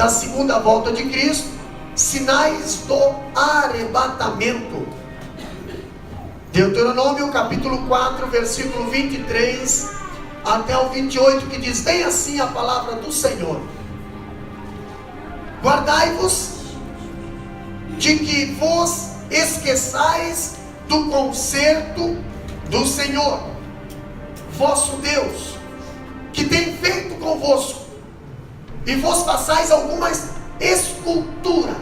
da segunda volta de Cristo, sinais do arrebatamento. Deuteronômio capítulo 4, versículo 23 até o 28, que diz bem assim a palavra do Senhor: guardai-vos de que vos esqueçais do concerto do Senhor vosso Deus, que tem feito convosco, e vos façais alguma escultura,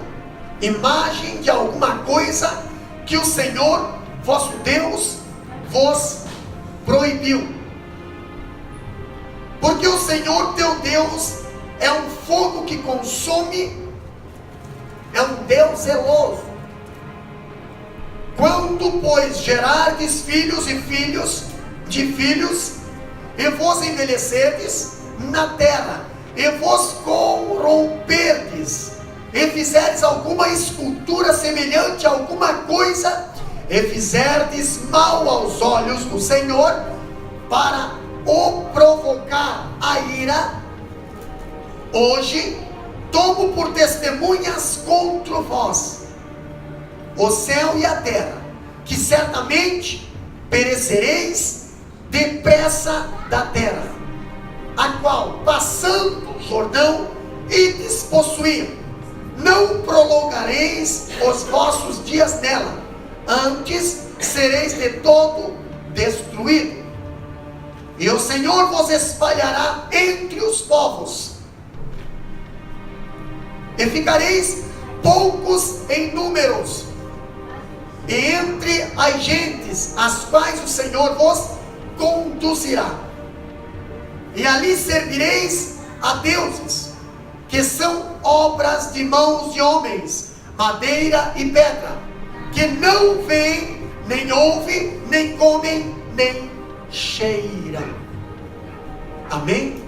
imagem de alguma coisa que o Senhor vosso Deus vos proibiu. Porque o Senhor teu Deus é um fogo que consome, é um Deus zeloso. Quando, pois, gerardes filhos e filhos de filhos, e vos envelhecerdes na terra, e vos corromperdes, e fizerdes alguma escultura semelhante a alguma coisa, e fizerdes mal aos olhos do Senhor, para o provocar a ira, hoje tomo por testemunhas contra vós o céu e a terra, que certamente perecereis depressa da terra, a qual, passando o Jordão, ides possuir. Não prolongareis os vossos dias nela, antes sereis de todo destruído. E o Senhor vos espalhará entre os povos, e ficareis poucos em números, e entre as gentes as quais o Senhor vos conduzirá. E ali servireis a deuses, que são obras de mãos de homens, madeira e pedra, que não veem, nem ouvem, nem comem, nem cheiram. Amém?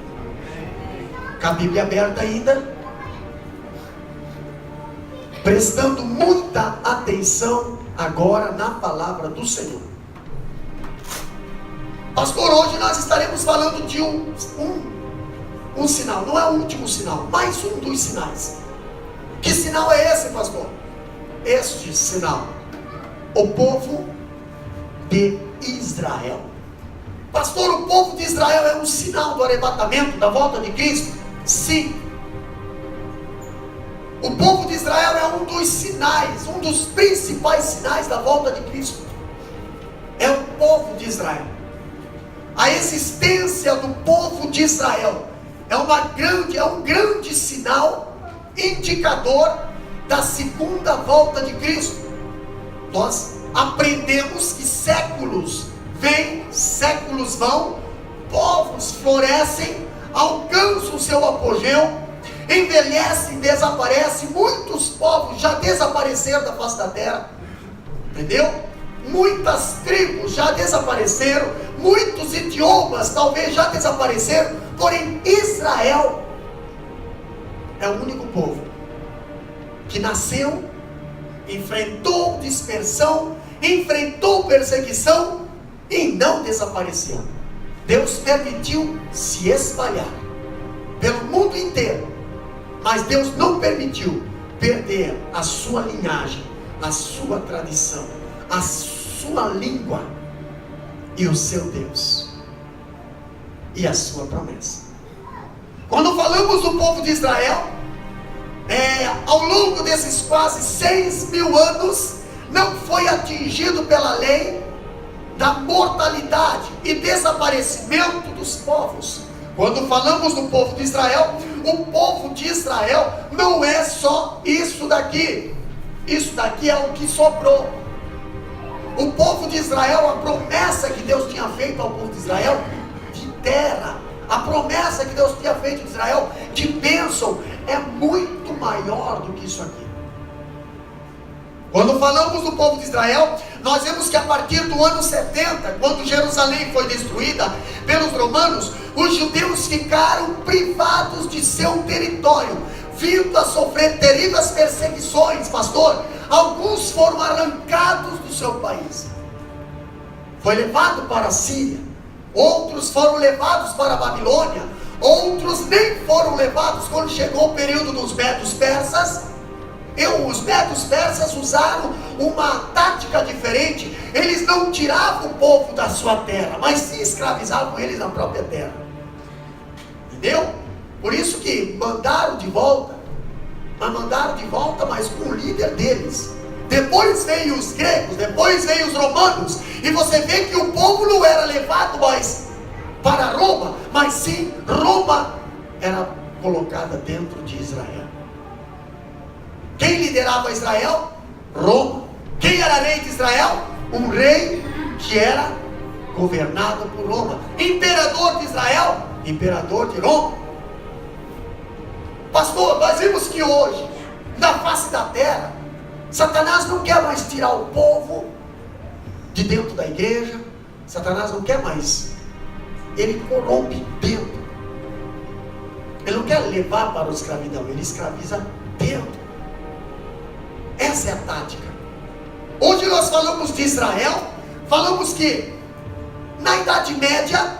Com a Bíblia aberta ainda, prestando muita atenção agora na palavra do Senhor. Pastor, hoje nós estaremos falando de um sinal, não é o último sinal, mais um dos sinais. Que sinal é esse, pastor? Este sinal: o povo de Israel. Pastor, o povo de Israel é um sinal do arrebatamento, da volta de Cristo? Sim. O povo de Israel é um dos sinais, um dos principais sinais da volta de Cristo. É o povo de Israel. A existência do povo de Israel é um grande sinal, indicador da segunda volta de Cristo. Nós aprendemos que séculos vêm, séculos vão, povos florescem, alcançam o seu apogeu, envelhecem, desaparecem. Muitos povos já desapareceram da face da terra, entendeu? Muitas tribos já desapareceram, muitos idiomas talvez já desapareceram, porém Israel é o único povo que nasceu, enfrentou dispersão, enfrentou perseguição e não desapareceu. Deus permitiu se espalhar pelo mundo inteiro, mas Deus não permitiu perder a sua linhagem, a sua tradição, a sua língua e o seu Deus e a sua promessa. Quando falamos do povo de Israel, ao longo desses quase 6.000 anos, não foi atingido pela lei da mortalidade e desaparecimento dos povos. Quando falamos do povo de Israel, o povo de Israel não é só isso daqui. Isso daqui é o que sobrou. O povo de Israel, a promessa que Deus tinha feito ao povo de Israel de terra, a promessa que Deus tinha feito de Israel de bênção, é muito maior do que isso aqui. Quando falamos do povo de Israel, nós vemos que a partir do ano 70, quando Jerusalém foi destruída pelos romanos, os judeus ficaram privados de seu território, vindo a sofrer terríveis perseguições. Pastor, alguns foram arrancados do seu país, foi levado para a Síria, outros foram levados para a Babilônia, Outros nem foram levados quando chegou o período dos Medos Persas. Os Medos Persas usaram uma tática diferente. Eles não tiravam o povo da sua terra, mas se escravizavam eles na própria terra. Entendeu? Por isso que mandaram de volta, mas com o líder deles. Depois veio os gregos, depois veio os romanos, e você vê que o povo não era levado mais para Roma, mas sim Roma era colocada dentro de Israel. Quem liderava Israel? Roma. Quem era rei de Israel? Um rei que era governado por Roma. Imperador de Israel? Imperador de Roma. Pastor, nós vimos que hoje, na face da terra, Satanás não quer mais tirar o povo de dentro da igreja. Satanás não quer mais. Ele corrompe dentro. Ele não quer levar para a escravidão, ele escraviza dentro. Essa é a tática. Hoje nós falamos de Israel, falamos que na Idade Média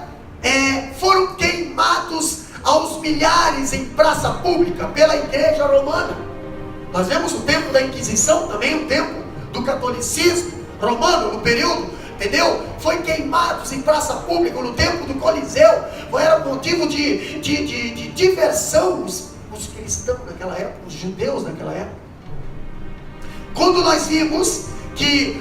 foram queimados aos milhares em praça pública pela igreja romana. Nós vemos o tempo da Inquisição, também o tempo do catolicismo romano, no período, entendeu? Foi queimados em praça pública no tempo do Coliseu. Era motivo de diversão os cristãos naquela época, os judeus naquela época. Quando nós vimos que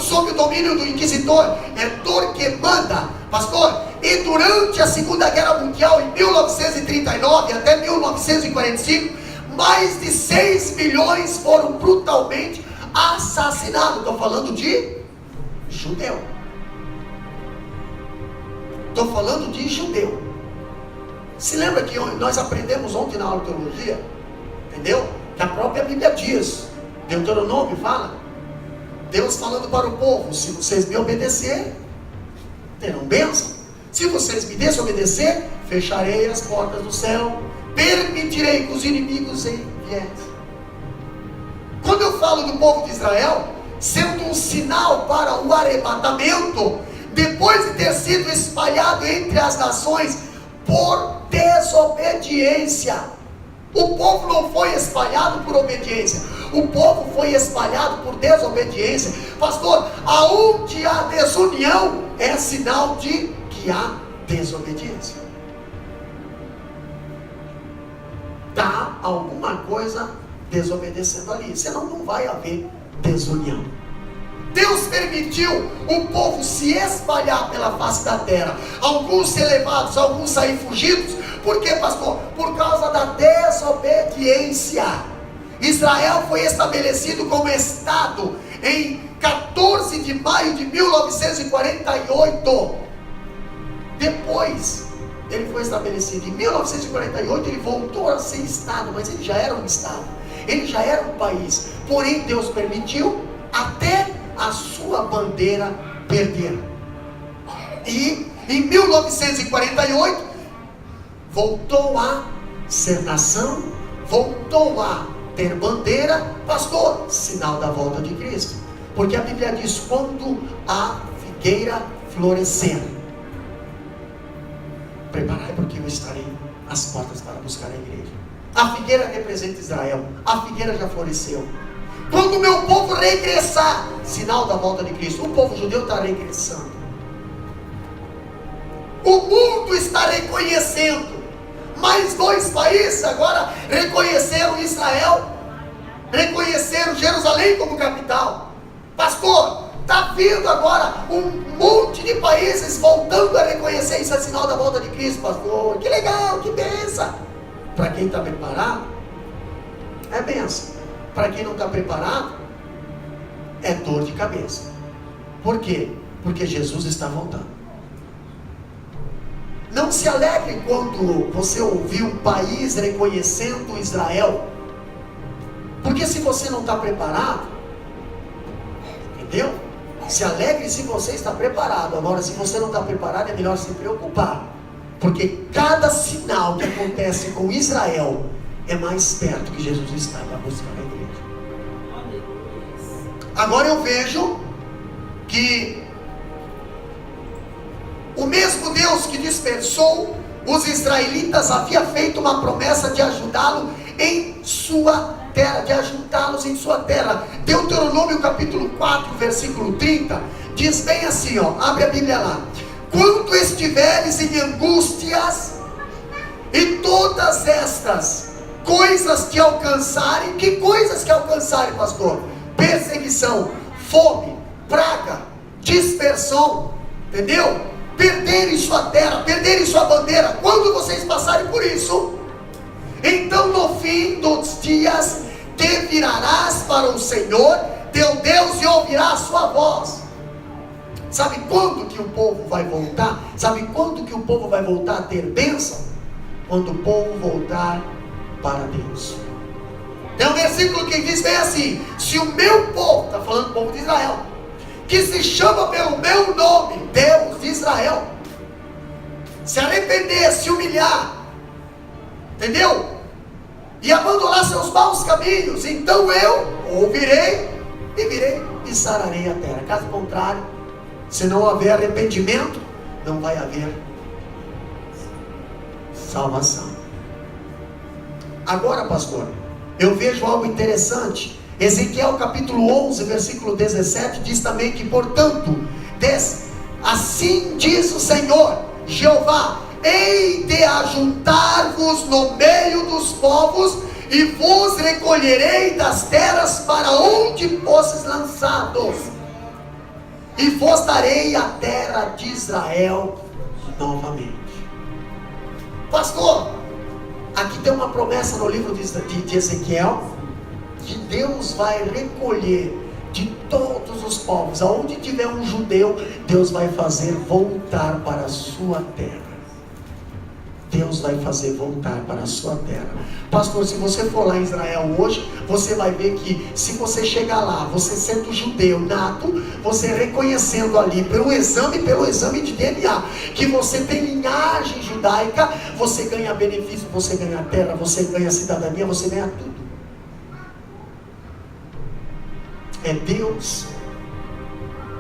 sob o domínio do inquisidor Torquemada, pastor, e durante a Segunda Guerra Mundial, em 1939 até 1945, mais de 6 milhões foram brutalmente assassinados. Estou falando de judeu. Estou falando de judeu. Se lembra que nós aprendemos ontem na aula de teologia, entendeu? Que a própria Bíblia diz, Deuteronômio fala, Deus falando para o povo: se vocês me obedecerem, terão bênção. Se vocês me desobedecer, fecharei as portas do céu, permitirei que os inimigos viessem. Quando eu falo do povo de Israel, sendo um sinal para o arrebatamento, depois de ter sido espalhado entre as nações por desobediência. O povo não foi espalhado por obediência, o povo foi espalhado por desobediência. Pastor, aonde há desunião é sinal de que há desobediência. Está alguma coisa desobedecendo ali, senão não vai haver desunião. Deus permitiu o povo se espalhar pela face da terra, alguns ser levados, alguns sair fugidos. Por quê, pastor? Por causa da desobediência. Israel foi estabelecido como Estado em 14 de maio de 1948. Depois ele foi estabelecido em 1948, ele voltou a ser Estado, mas ele já era um Estado, ele já era um país. Porém Deus permitiu até a sua bandeira perder. E em 1948 voltou a ser nação, voltou a ter bandeira. Pastor, sinal da volta de Cristo. Porque a Bíblia diz: quando a figueira florescer, preparai, porque eu estarei às portas para buscar a igreja. A figueira representa Israel, a figueira já floresceu. Quando o meu povo regressar, sinal da volta de Cristo. O povo judeu está regressando, o mundo está reconhecendo. Mais 2 países agora reconheceram Israel, reconheceram Jerusalém como capital. Pastor, está vindo agora um monte de países voltando a reconhecer. Isso é sinal da volta de Cristo, pastor. Que legal, que bênção. Para quem está preparado, é bênção. Para quem não está preparado, é dor de cabeça. Por quê? Porque Jesus está voltando. Não se alegre quando você ouvir um país reconhecendo Israel, porque se você não está preparado, entendeu? Se alegre se você está preparado. Agora, se você não está preparado, é melhor se preocupar, porque cada sinal que acontece com Israel é mais perto que Jesus está para buscar a igreja. Agora eu vejo que o mesmo Deus que dispersou os israelitas haviam feito uma promessa de ajudá-lo em sua terra, de ajuntá-los em sua terra. Deuteronômio capítulo 4, versículo 30, diz bem assim, ó, abre a Bíblia lá: quando estiveres em angústias e todas estas coisas te alcançarem. Que coisas que alcançarem, pastor? Perseguição, fome, praga, dispersão, entendeu? Perderem sua terra, perderem sua bandeira. Quando vocês passarem por isso, então no fim dos dias te virarás para o Senhor teu Deus e ouvirás a sua voz. Sabe quando que o povo vai voltar? Sabe quando que o povo vai voltar a ter bênção? Quando o povo voltar para Deus. Tem um versículo que diz bem assim: se o meu povo, está falando do povo de Israel, que se chama pelo meu nome, Deus de Israel, se arrepender, se humilhar, entendeu? E abandonar seus maus caminhos, então eu ouvirei e virei e sararei a terra. Caso contrário, se não houver arrependimento, não vai haver salvação. Agora, pastor, eu vejo algo interessante. Ezequiel capítulo 11, versículo 17, diz também que, portanto, assim diz o Senhor, Jeová: hei de ajuntar-vos no meio dos povos, e vos recolherei das terras para onde fosses lançados, e vos darei a terra de Israel novamente. Pastor, aqui tem uma promessa no livro de Ezequiel, que Deus vai recolher de todos os povos, aonde tiver um judeu, Deus vai fazer voltar para a sua terra. Deus vai fazer voltar para a sua terra. Pastor, se você for lá em Israel hoje, você vai ver que se você chegar lá, você sendo judeu nato, você reconhecendo ali pelo exame de DNA, que você tem linhagem judaica, você ganha benefício, você ganha terra, você ganha cidadania, você ganha tudo. É Deus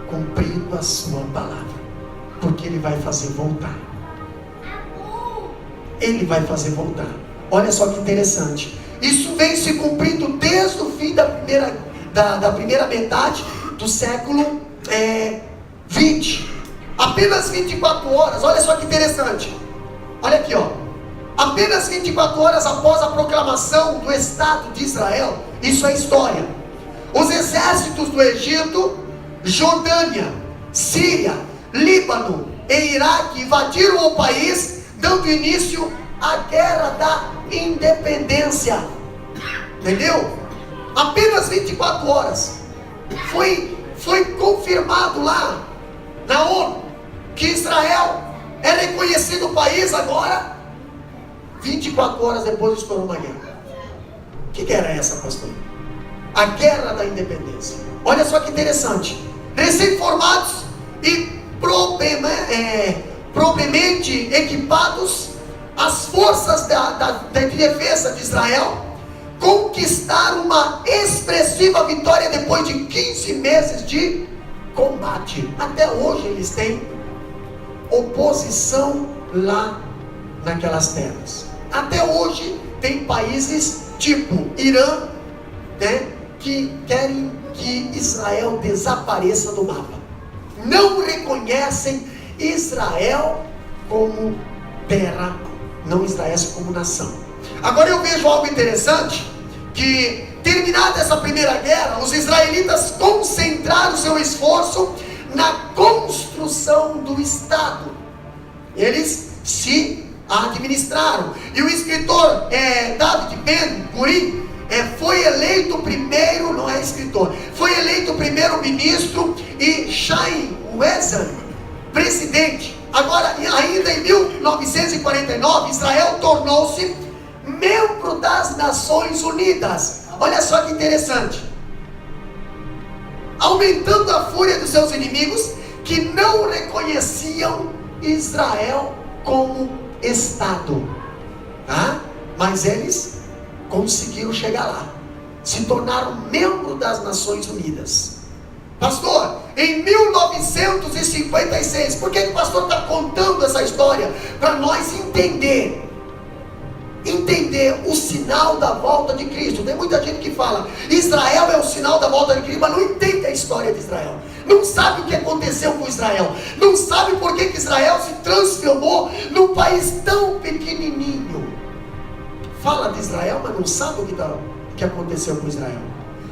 cumprindo a sua palavra, porque Ele vai fazer voltar. Ele vai fazer voltar. Olha só que interessante. Isso vem se cumprindo desde o fim da primeira metade do século 20. Apenas 24 horas. Olha só que interessante. Olha aqui, ó. Apenas 24 horas após a proclamação do Estado de Israel. Isso é história. Os exércitos do Egito, Jordânia, Síria, Líbano e Iraque invadiram o país, dando início à guerra da independência. Entendeu? Apenas 24 horas. Foi confirmado lá na ONU que Israel é reconhecido o país agora. 24 horas depois estourou uma guerra. Que guerra é essa, pastor? A guerra da independência. Olha só que interessante. Recém-formados e propriamente equipados, as forças de defesa de Israel conquistaram uma expressiva vitória depois de 15 meses de combate. Até hoje eles têm oposição lá naquelas terras. Até hoje tem países tipo Irã, né, que querem que Israel desapareça do mapa. Não reconhecem Israel como terra, não Israel como nação. Agora eu vejo algo interessante, que terminada essa primeira guerra, os israelitas concentraram seu esforço na construção do Estado. Eles se administraram. E o escritor David Ben-Gurion foi eleito primeiro, não é escritor, foi eleito primeiro-ministro e Chaim Weizmann presidente. Agora, ainda em 1949, Israel tornou-se membro das Nações Unidas. Olha só que interessante. Aumentando a fúria dos seus inimigos, que não reconheciam Israel como Estado, tá? Mas eles conseguiram chegar lá, se tornaram membro das Nações Unidas. Pastor, em 1956. Por que o pastor está contando essa história? Para nós entender o sinal da volta de Cristo. Tem muita gente que fala, Israel é o sinal da volta de Cristo, mas não entende a história de Israel. Não sabe o que aconteceu com Israel. Não sabe por que Israel se transformou num país tão pequenininho. Fala de Israel, mas não sabe o que aconteceu com Israel.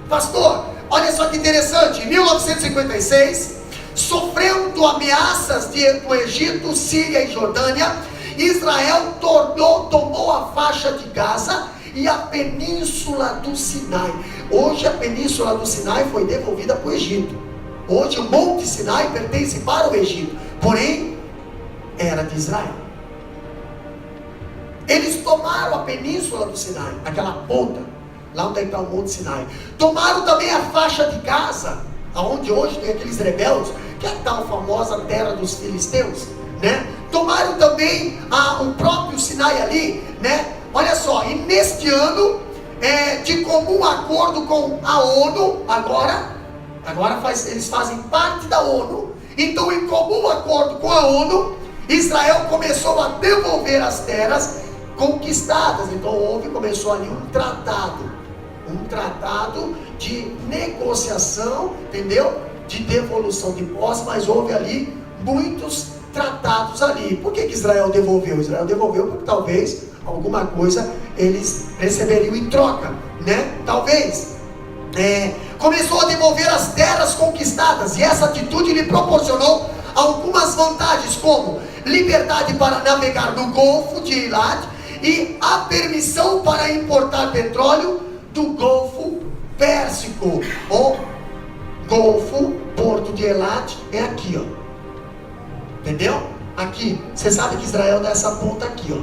Pastor, olha só que interessante. Em 1956, sofrendo ameaças do Egito, Síria e Jordânia, Israel tomou a faixa de Gaza e a península do Sinai. Hoje a península do Sinai foi devolvida para o Egito. Hoje o Monte Sinai pertence para o Egito, porém era de Israel. Eles tomaram a península do Sinai, aquela ponta, lá onde está o Monte Sinai. Tomaram também a faixa de Gaza, aonde hoje tem aqueles rebeldes, que é a tal famosa terra dos filisteus, né? Tomaram também o próprio Sinai ali, né? Olha só, e neste ano, de comum acordo com a ONU, agora eles fazem parte da ONU. Então, em comum acordo com a ONU, Israel começou a devolver as terras conquistadas. Então começou ali um tratado de negociação, entendeu? De devolução de posse, mas houve ali muitos tratados ali. Por que Israel devolveu? Israel devolveu porque talvez alguma coisa eles receberiam em troca, né? Talvez. Começou a devolver as terras conquistadas, e essa atitude lhe proporcionou algumas vantagens, como liberdade para navegar no Golfo de Eilat e a permissão para importar petróleo do Golfo Pérsico. O Golfo, Porto de Eilat, é aqui, ó. Entendeu? Aqui. Você sabe que Israel dá essa ponta aqui, ó.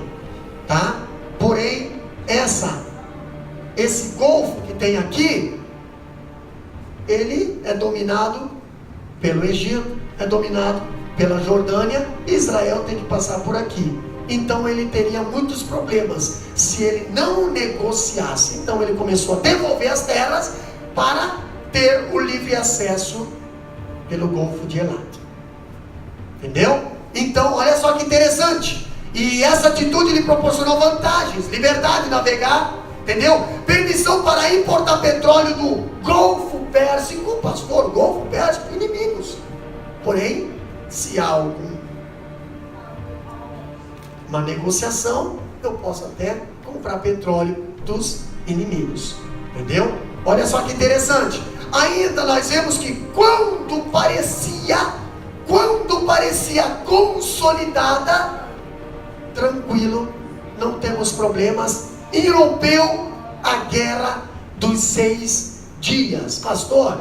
Tá? Porém, esse Golfo que tem aqui, ele é dominado pelo Egito, é dominado pela Jordânia. Israel tem que passar por aqui. Então ele teria muitos problemas se ele não negociasse. Então ele começou a devolver as terras para ter o livre acesso pelo Golfo de Eilat. Entendeu? Então olha só que interessante. E essa atitude lhe proporcionou vantagens: liberdade de navegar, entendeu? Permissão para importar petróleo do Golfo Pérsico. Pastor, Golfo Pérsico, inimigos. Porém, se há uma negociação, eu posso até comprar petróleo dos inimigos. Entendeu? Olha só que interessante. Ainda nós vemos que quando parecia consolidada, tranquilo, não temos problemas, irrompeu a guerra dos 6 dias. Pastor,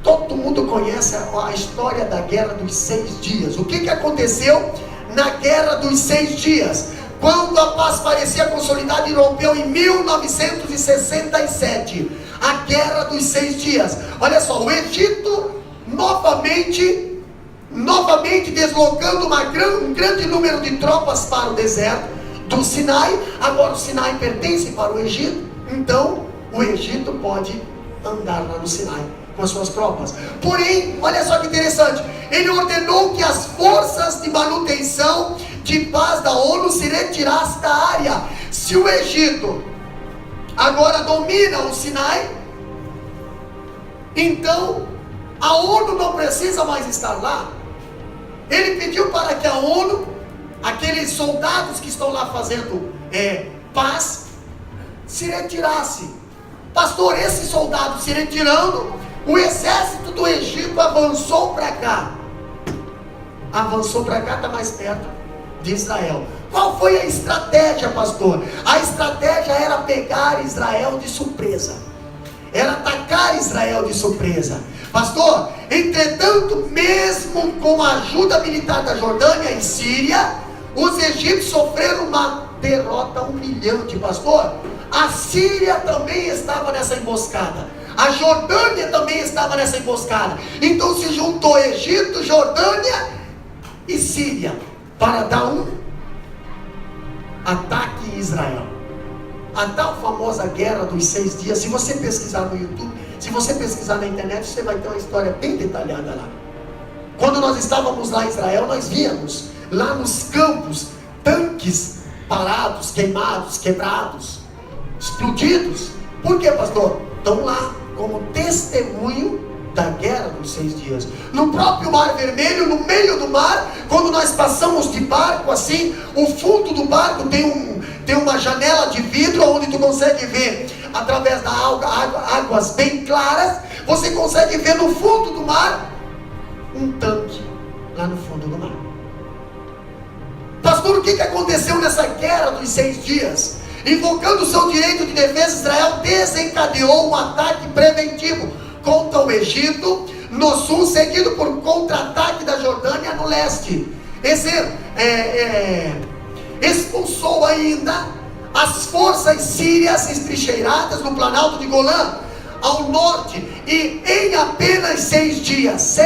todo mundo conhece a história da guerra dos 6 dias. O que aconteceu na guerra dos 6 dias? Quando a paz parecia consolidada, irrompeu em 1967 a guerra dos 6 dias. Olha só, o Egito novamente deslocando um grande número de tropas para o deserto do Sinai. Agora o Sinai pertence para o Egito, então o Egito pode andar lá no Sinai com as suas tropas. Porém, olha só que interessante, ele ordenou que as forças de manutenção de paz da ONU se retirassem da área. Se o Egito agora domina o Sinai, então a ONU não precisa mais estar lá. Ele pediu para que a ONU, aqueles soldados que estão lá fazendo paz, se retirasse. Pastor, esses soldados se retirando, o exército do Egito avançou para cá. Está mais perto de Israel. Qual foi a estratégia, pastor? A estratégia era pegar Israel de surpresa. Era atacar Israel de surpresa. Pastor, entretanto, mesmo com a ajuda militar da Jordânia e Síria, os egípcios sofreram uma derrota humilhante. Pastor, a Síria também estava nessa emboscada, a Jordânia também estava nessa emboscada. Então se juntou Egito, Jordânia e Síria para dar um ataque em Israel. A tal famosa guerra dos 6 dias. Se você pesquisar no YouTube, se você pesquisar na internet, você vai ter uma história bem detalhada lá. Quando nós estávamos lá em Israel, nós víamos lá nos campos tanques parados, queimados, quebrados, explodidos. Por quê, pastor? Estão lá como testemunho da guerra dos 6 dias. No próprio Mar Vermelho, no meio do mar, quando nós passamos de barco assim, o fundo do barco tem uma janela de vidro onde tu consegue ver através da águas bem claras. Você consegue ver no fundo do mar um tanque lá no fundo do mar. Pastor, o que aconteceu nessa guerra dos 6 dias? Invocando o seu direito de defesa, Israel desencadeou um ataque preventivo contra o Egito no sul, seguido por contra-ataque da Jordânia no leste. Expulsou ainda as forças sírias estrincheiradas no Planalto de Golã, ao norte, e em apenas 6 dias,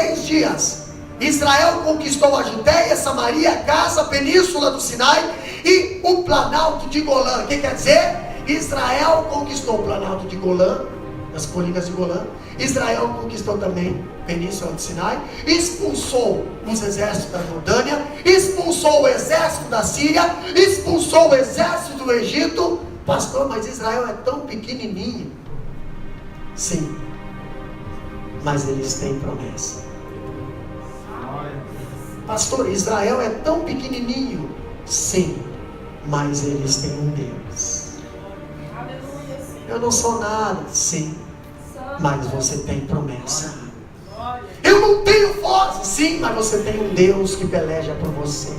Israel conquistou a Judéia, Samaria, Gaza, a Península do Sinai e o Planalto de Golã. O que quer dizer? Israel conquistou o Planalto de Golã, as colinas de Golã. Israel conquistou também a Península do Sinai, expulsou os exércitos da Jordânia, expulsou o exército da Síria, expulsou o exército do Egito. Pastor, mas Israel é tão pequenininho. Sim, mas eles têm promessa. Pastor, Israel é tão pequenininho. Sim, mas eles têm um Deus. Eu não sou nada. Sim, mas você tem promessa. Eu não tenho força. Sim, mas você tem um Deus que peleja por você.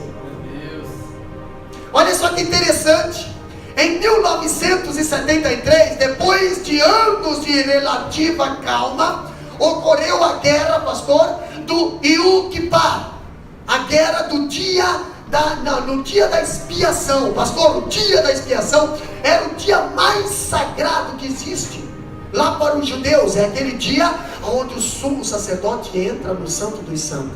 Olha só que interessante. Em 1973, depois de anos de relativa calma, ocorreu a guerra, pastor, do Yom Kippur. A guerra do no dia da expiação. Pastor, o dia da expiação era o dia mais sagrado que existe. Lá para os judeus, é aquele dia onde o sumo sacerdote entra no Santo dos Santos,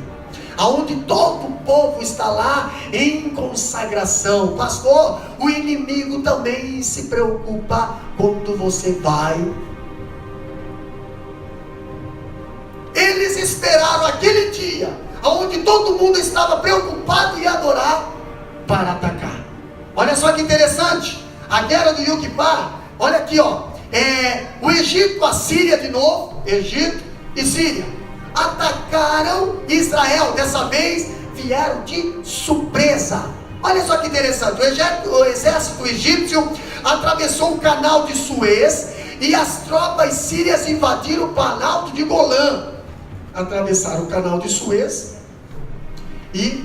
aonde todo o povo está lá em consagração. Pastor, o inimigo também se preocupa quando você vai. Eles esperaram aquele dia, onde todo mundo estava preocupado em adorar, para atacar. Olha só que interessante, a guerra do Yom Kippur. Olha aqui, o Egito, a Síria de novo, Egito e Síria, atacaram Israel. Dessa vez vieram de surpresa. Olha só que interessante, o exército egípcio atravessou o canal de Suez e as tropas sírias invadiram o Planalto de Golã. Atravessaram o canal de Suez e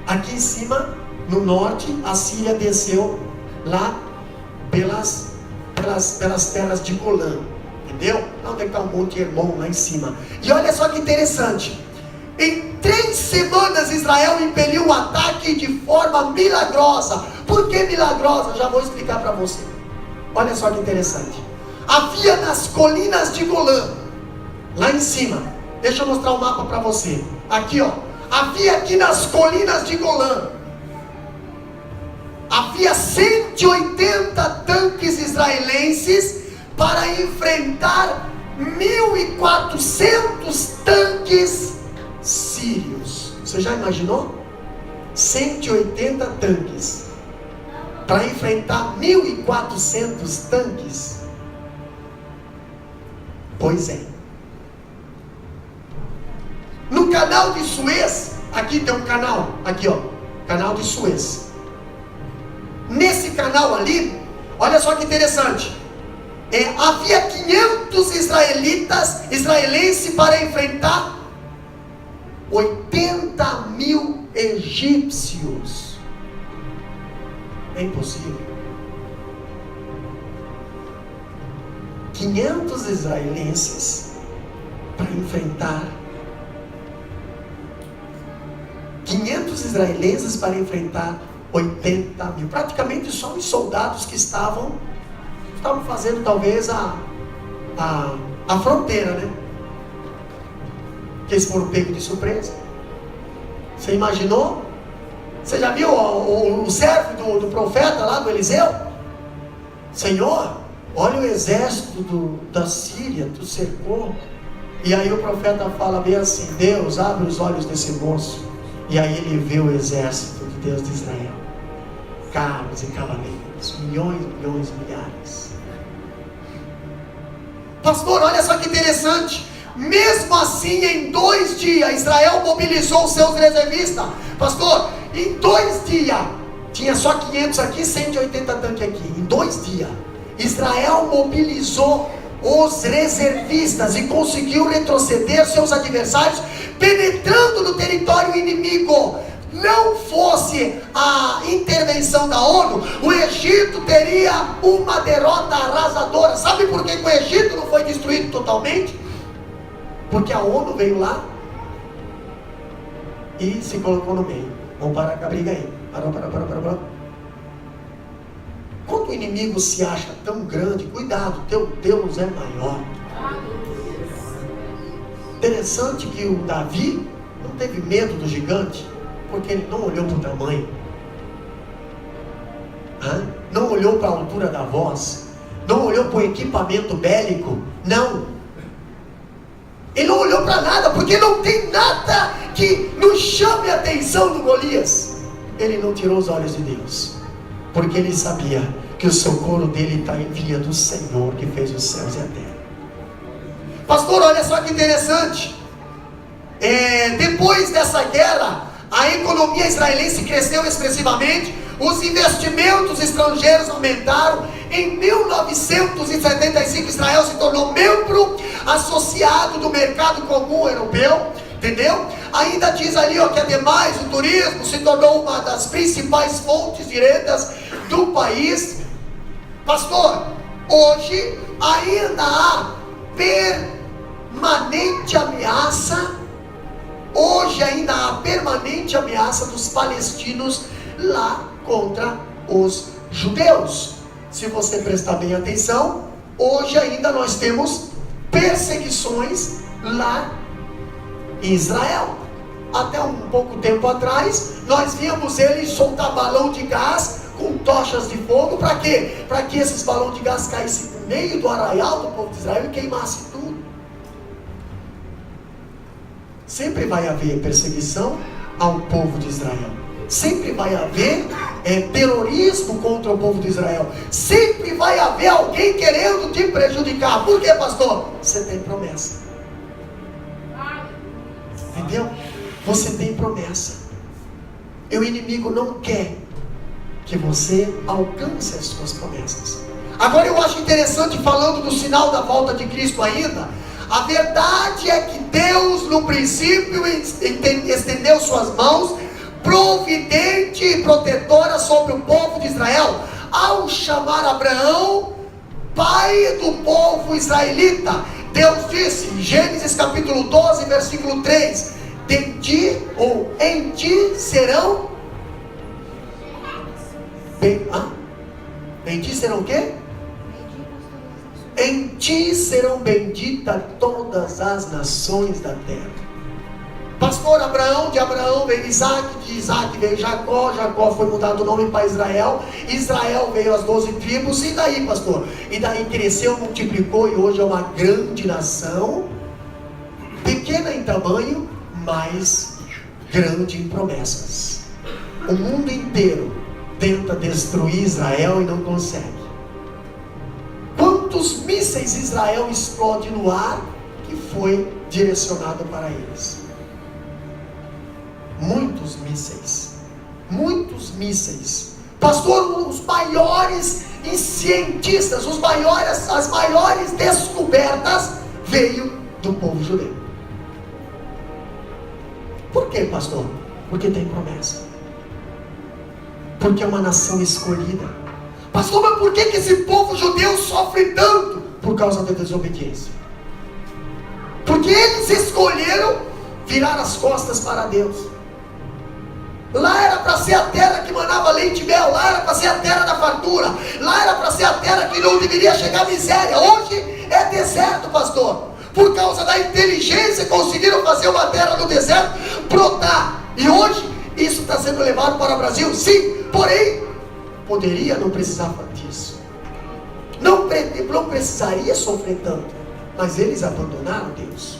aqui em cima, no norte, a Síria desceu lá pelas terras de Golã, entendeu? Onde está o Monte Hermon, lá em cima. E olha só que interessante, em 3 semanas Israel impeliu o ataque de forma milagrosa. Por que milagrosa? Já vou explicar para você. Olha só que interessante, havia nas colinas de Golã, lá em cima, deixa eu mostrar o mapa para você, aqui havia aqui nas colinas de Golã, havia 180 tanques israelenses para enfrentar 1.400 tanques sírios. Você já imaginou? 180 tanques para enfrentar 1.400 tanques? Pois é. No canal de Suez, aqui tem um canal, aqui canal de Suez. Nesse canal ali, olha só que interessante, havia 500 israelenses para enfrentar 80.000 egípcios. É impossível. 500 israelenses para enfrentar 80.000, praticamente só os soldados que estavam fazendo talvez a fronteira, né? Que eles foram pegos de surpresa. Você imaginou? Você já viu o servo do profeta lá, do Eliseu? Senhor, olha o exército da Síria, tu cercou, E aí o profeta fala bem assim: Deus, abre os olhos desse moço. E aí ele vê o exército de Deus de Israel, carros e cavaleiros, milhões, milhares. Pastor, olha só que interessante. Mesmo assim, em 2 dias, Israel mobilizou os seus reservistas. Pastor, em 2 dias, tinha só 500 aqui, 180 tanques aqui. Em 2 dias, Israel mobilizou os reservistas e conseguiu retroceder seus adversários, penetrando no território inimigo. Não fosse a intervenção da ONU, o Egito teria uma derrota arrasadora. Sabe por que o Egito não foi destruído totalmente? Porque a ONU veio lá e se colocou no meio. Vamos parar com a briga aí. Parou. Quando o inimigo se acha tão grande, cuidado, teu Deus é maior. Interessante que o Davi não teve medo do gigante, porque ele não olhou para o tamanho, não olhou para a altura da voz, não olhou para o equipamento bélico, não. Ele não olhou para nada, porque não tem nada que nos chame a atenção do Golias. Ele não tirou os olhos de Deus, porque ele sabia que o socorro dele vinha do Senhor, que fez os céus e a terra. Pastor, olha só que interessante. Depois dessa guerra, a economia israelense cresceu expressivamente, os investimentos estrangeiros aumentaram. Em 1975, Israel se tornou membro associado do mercado comum europeu, entendeu? Ainda diz ali que ademais o turismo se tornou uma das principais fontes de rendas do país. Pastor, hoje ainda há permanente ameaça. Hoje ainda há permanente ameaça dos palestinos lá contra os judeus. Se você prestar bem atenção, hoje ainda nós temos perseguições lá em Israel. Até um pouco tempo atrás, nós víamos eles soltar balão de gás com tochas de fogo. Para quê? Para que esses balões de gás caíssem no meio do arraial do povo de Israel e queimassem tudo. Sempre vai haver perseguição ao povo de Israel. Sempre vai haver terrorismo contra o povo de Israel. Sempre vai haver alguém querendo te prejudicar. Por quê, pastor? Você tem promessa. Entendeu? Você tem promessa. E o inimigo não quer que você alcance as suas promessas. Agora eu acho interessante, falando do sinal da volta de Cristo ainda, a verdade é que Deus no princípio estendeu suas mãos providente e protetora sobre o povo de Israel, ao chamar Abraão pai do povo israelita. Deus disse em Gênesis capítulo 12 versículo 3: em ti serão em ti serão o quê? Em ti serão benditas todas as nações da terra. Pastor, de Abraão veio Isaac, de Isaac veio Jacó, Jacó foi mudado o nome para Israel, Israel veio as 12 tribos, e daí, pastor? E daí cresceu, multiplicou, e hoje é uma grande nação, pequena em tamanho, mas grande em promessas. O mundo inteiro tenta destruir Israel e não consegue. Quantos mísseis Israel explode no ar que foi direcionado para eles? Muitos mísseis. Pastor, os maiores cientistas, as maiores descobertas veio do povo judeu. Por quê, pastor? Porque tem promessa. Porque é uma nação escolhida. Pastor, mas por que esse povo judeu sofre tanto? Por causa da desobediência. Porque eles escolheram virar as costas para Deus. Lá era para ser a terra que manava leite e mel, lá era para ser a terra da fartura, lá era para ser a terra que não deveria chegar miséria. Hoje é deserto, pastor. Por causa da inteligência conseguiram fazer uma terra no deserto brotar. E hoje isso está sendo levado para o Brasil, sim. Porém, poderia não precisar disso. Não precisaria sofrer tanto. Mas eles abandonaram Deus.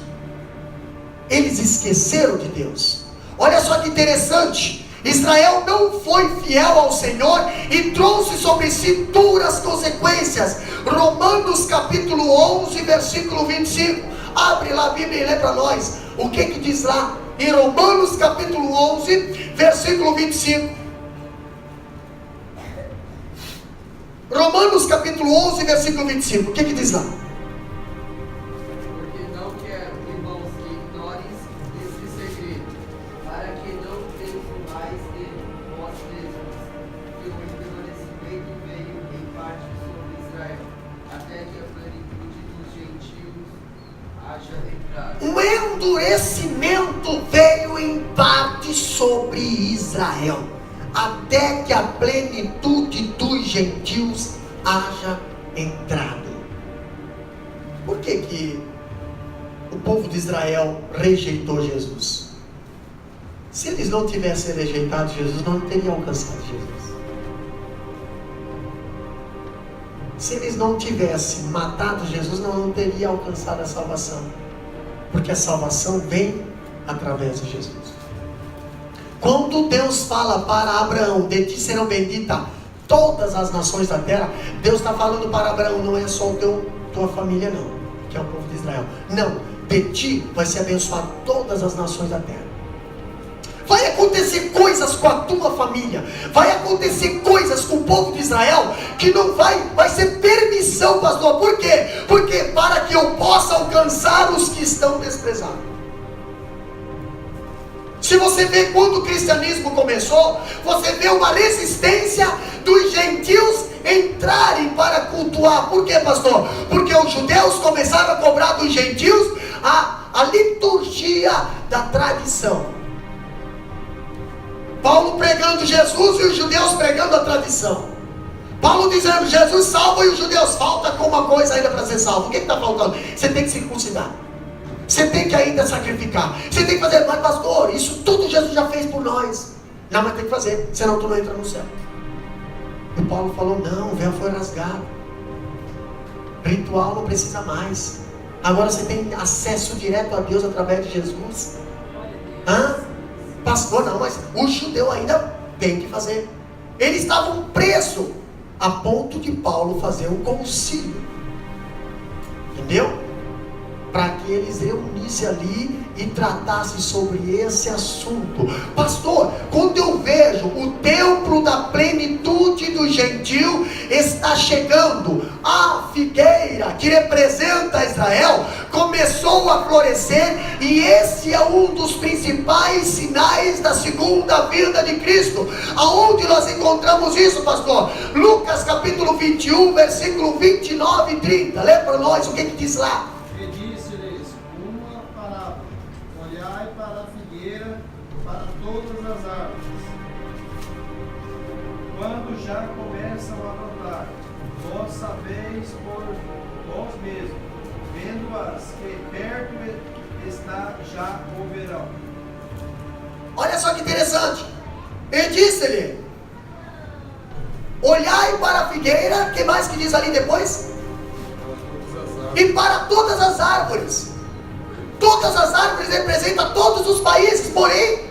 Eles esqueceram de Deus. Olha só que interessante. Israel não foi fiel ao Senhor e trouxe sobre si duras consequências. Romanos capítulo 11, versículo 25. Abre lá a Bíblia e lê para nós. O que diz lá? Em Romanos capítulo 11, versículo 25. Romanos capítulo 11, versículo 25. O que diz lá? Porque não quero, irmãos, que ignoreis esse segredo, para que não presumais de vós mesmos, que o endurecimento veio em parte sobre Israel, até que a plenitude dos gentios haja entrado. O endurecimento veio em parte sobre Israel, até que a plenitude dos gentios haja entrado. Por que o povo de Israel rejeitou Jesus? Se eles não tivessem rejeitado Jesus, não teriam alcançado Jesus. Se eles não tivessem matado Jesus, não teria alcançado a salvação. Porque a salvação vem através de Jesus. Quando Deus fala para Abraão, de ti serão benditas todas as nações da terra, Deus está falando para Abraão, não é só tua família não, que é o povo de Israel. Não, de ti vai ser abençoado todas as nações da terra. Vai acontecer coisas com a tua família, vai acontecer coisas com o povo de Israel, que não vai ser permissão, pastor. Por quê? Porque para que eu possa alcançar os que estão desprezados. Se você vê quando o cristianismo começou, você vê uma resistência dos gentios entrarem para cultuar. Por quê, pastor? Porque os judeus começaram a cobrar dos gentios a liturgia da tradição. Paulo pregando Jesus e os judeus pregando a tradição. Paulo dizendo Jesus salva e os judeus falta com uma coisa ainda para ser salvo. O que está faltando? Você tem que circuncidar. Você tem que ainda sacrificar. Você tem que fazer, mas pastor, isso tudo Jesus já fez por nós. Não, mas tem que fazer, senão tu não entra no céu. E Paulo falou, não, o véu foi rasgado. Ritual não precisa mais. Agora você tem acesso direto a Deus através de Jesus. Pastor, não, mas o judeu ainda tem que fazer. Eles estavam presos a ponto de Paulo fazer um concílio. Entendeu? Para que eles reunissem ali e tratassem sobre esse assunto. Pastor, quando eu vejo o templo da plenitude do gentil está chegando, a figueira que representa Israel começou a florescer, e esse é um dos principais sinais da segunda vinda de Cristo. Aonde nós encontramos isso, pastor? Lucas capítulo 21, versículo 29 e 30. Lê para nós o que diz lá. Todas as árvores, quando já começam a brotar, vós sabeis por vós mesmos, vendo-as, que perto está já o verão. Olha só que interessante. Ele disse-lhe: olhai para a figueira. Que mais que diz ali depois? E para todas as árvores. Todas as árvores representam todos os países, porém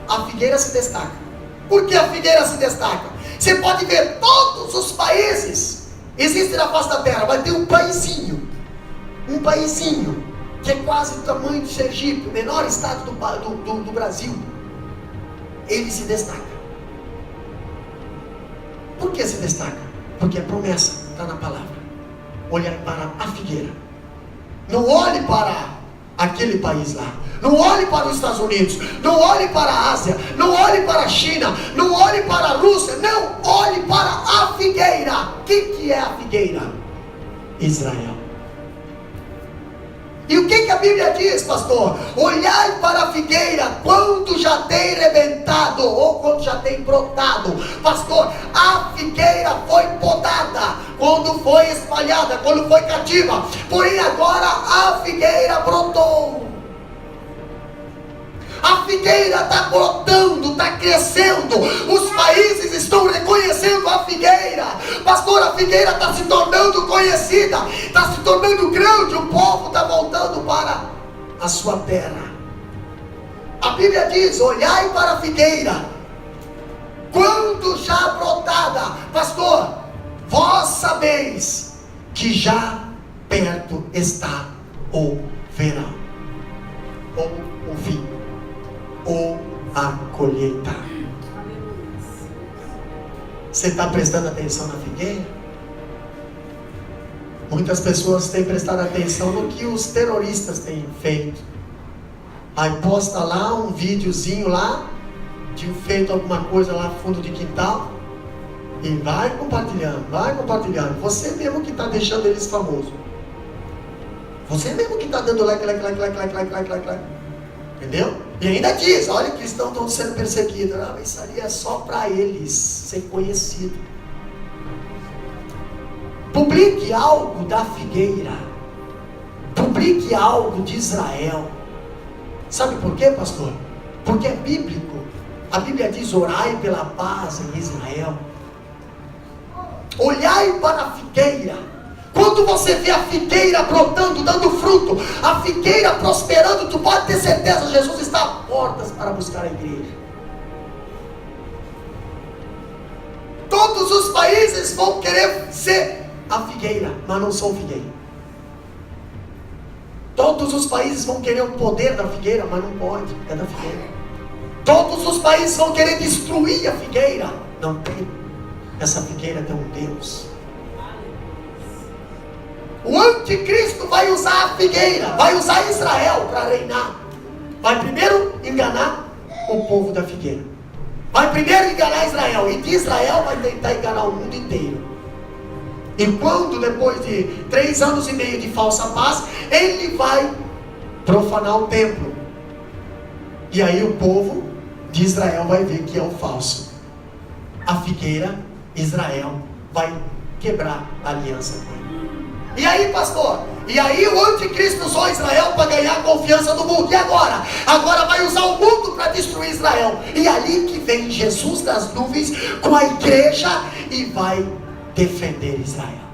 a figueira se destaca. Por que a figueira se destaca? Você pode ver todos os países existem na face da terra, vai ter um paizinho que é quase do tamanho de Sergipe, o menor estado do Brasil. Ele se destaca. Por que se destaca? Porque a promessa está na palavra. Olhar para a figueira. Não olhe para aquele país lá. Não olhe para os Estados Unidos. Não olhe para a Ásia. Não olhe para a China. Não olhe para a Rússia. Não, olhe para a figueira. O que é a figueira? Israel. E o que a Bíblia diz, pastor? Olhai para a figueira quando já tem rebentado, ou quando já tem brotado. Pastor, a figueira foi podada quando foi espalhada, quando foi cativa. Porém agora a figueira brotou. A figueira está brotando, está crescendo. Os países estão reconhecendo a figueira. Pastor, a figueira está se tornando conhecida, está se tornando grande. O povo está voltando para a sua terra. Bíblia diz: olhai para a figueira, quando já brotada. Pastor, vós sabeis que já perto está o verão, ou o fim, ou a colheita. Você está prestando atenção na figueira? Muitas pessoas têm prestado atenção no que os terroristas têm feito. Aí posta lá um videozinho lá, de feito alguma coisa lá no fundo de quintal, e vai compartilhando. Você mesmo que está deixando eles famosos. Você mesmo que está dando like. Entendeu? E ainda diz: olha, cristãos estão sendo perseguidos. Isso ali é só para eles ser conhecido. Publique algo da figueira. Publique algo de Israel. Sabe por quê, pastor? Porque é bíblico. A Bíblia diz: orai pela paz em Israel. Olhai para a figueira. Quando você vê a figueira brotando, dando fruto, a figueira prosperando, tu pode ter certeza, Jesus está a portas para buscar a igreja. Todos os países vão querer ser a figueira, mas não são figueira. Todos os países vão querer o poder da figueira, mas não pode, é da figueira. Todos os países vão querer destruir a figueira, não tem. Essa figueira tem um Deus. O anticristo vai usar a figueira, vai usar Israel para reinar. Vai primeiro enganar o povo da figueira. Vai primeiro enganar Israel, e de Israel vai tentar enganar o mundo inteiro. E quando, depois de 3 anos e meio de falsa paz, ele vai profanar o templo. E aí o povo de Israel vai ver que é o falso. A figueira, Israel, vai quebrar a aliança com ele. E aí, pastor? E aí o anticristo usou Israel para ganhar a confiança do mundo. E agora? Agora vai usar o mundo para destruir Israel. E ali que vem Jesus das nuvens com a igreja e vai defender Israel.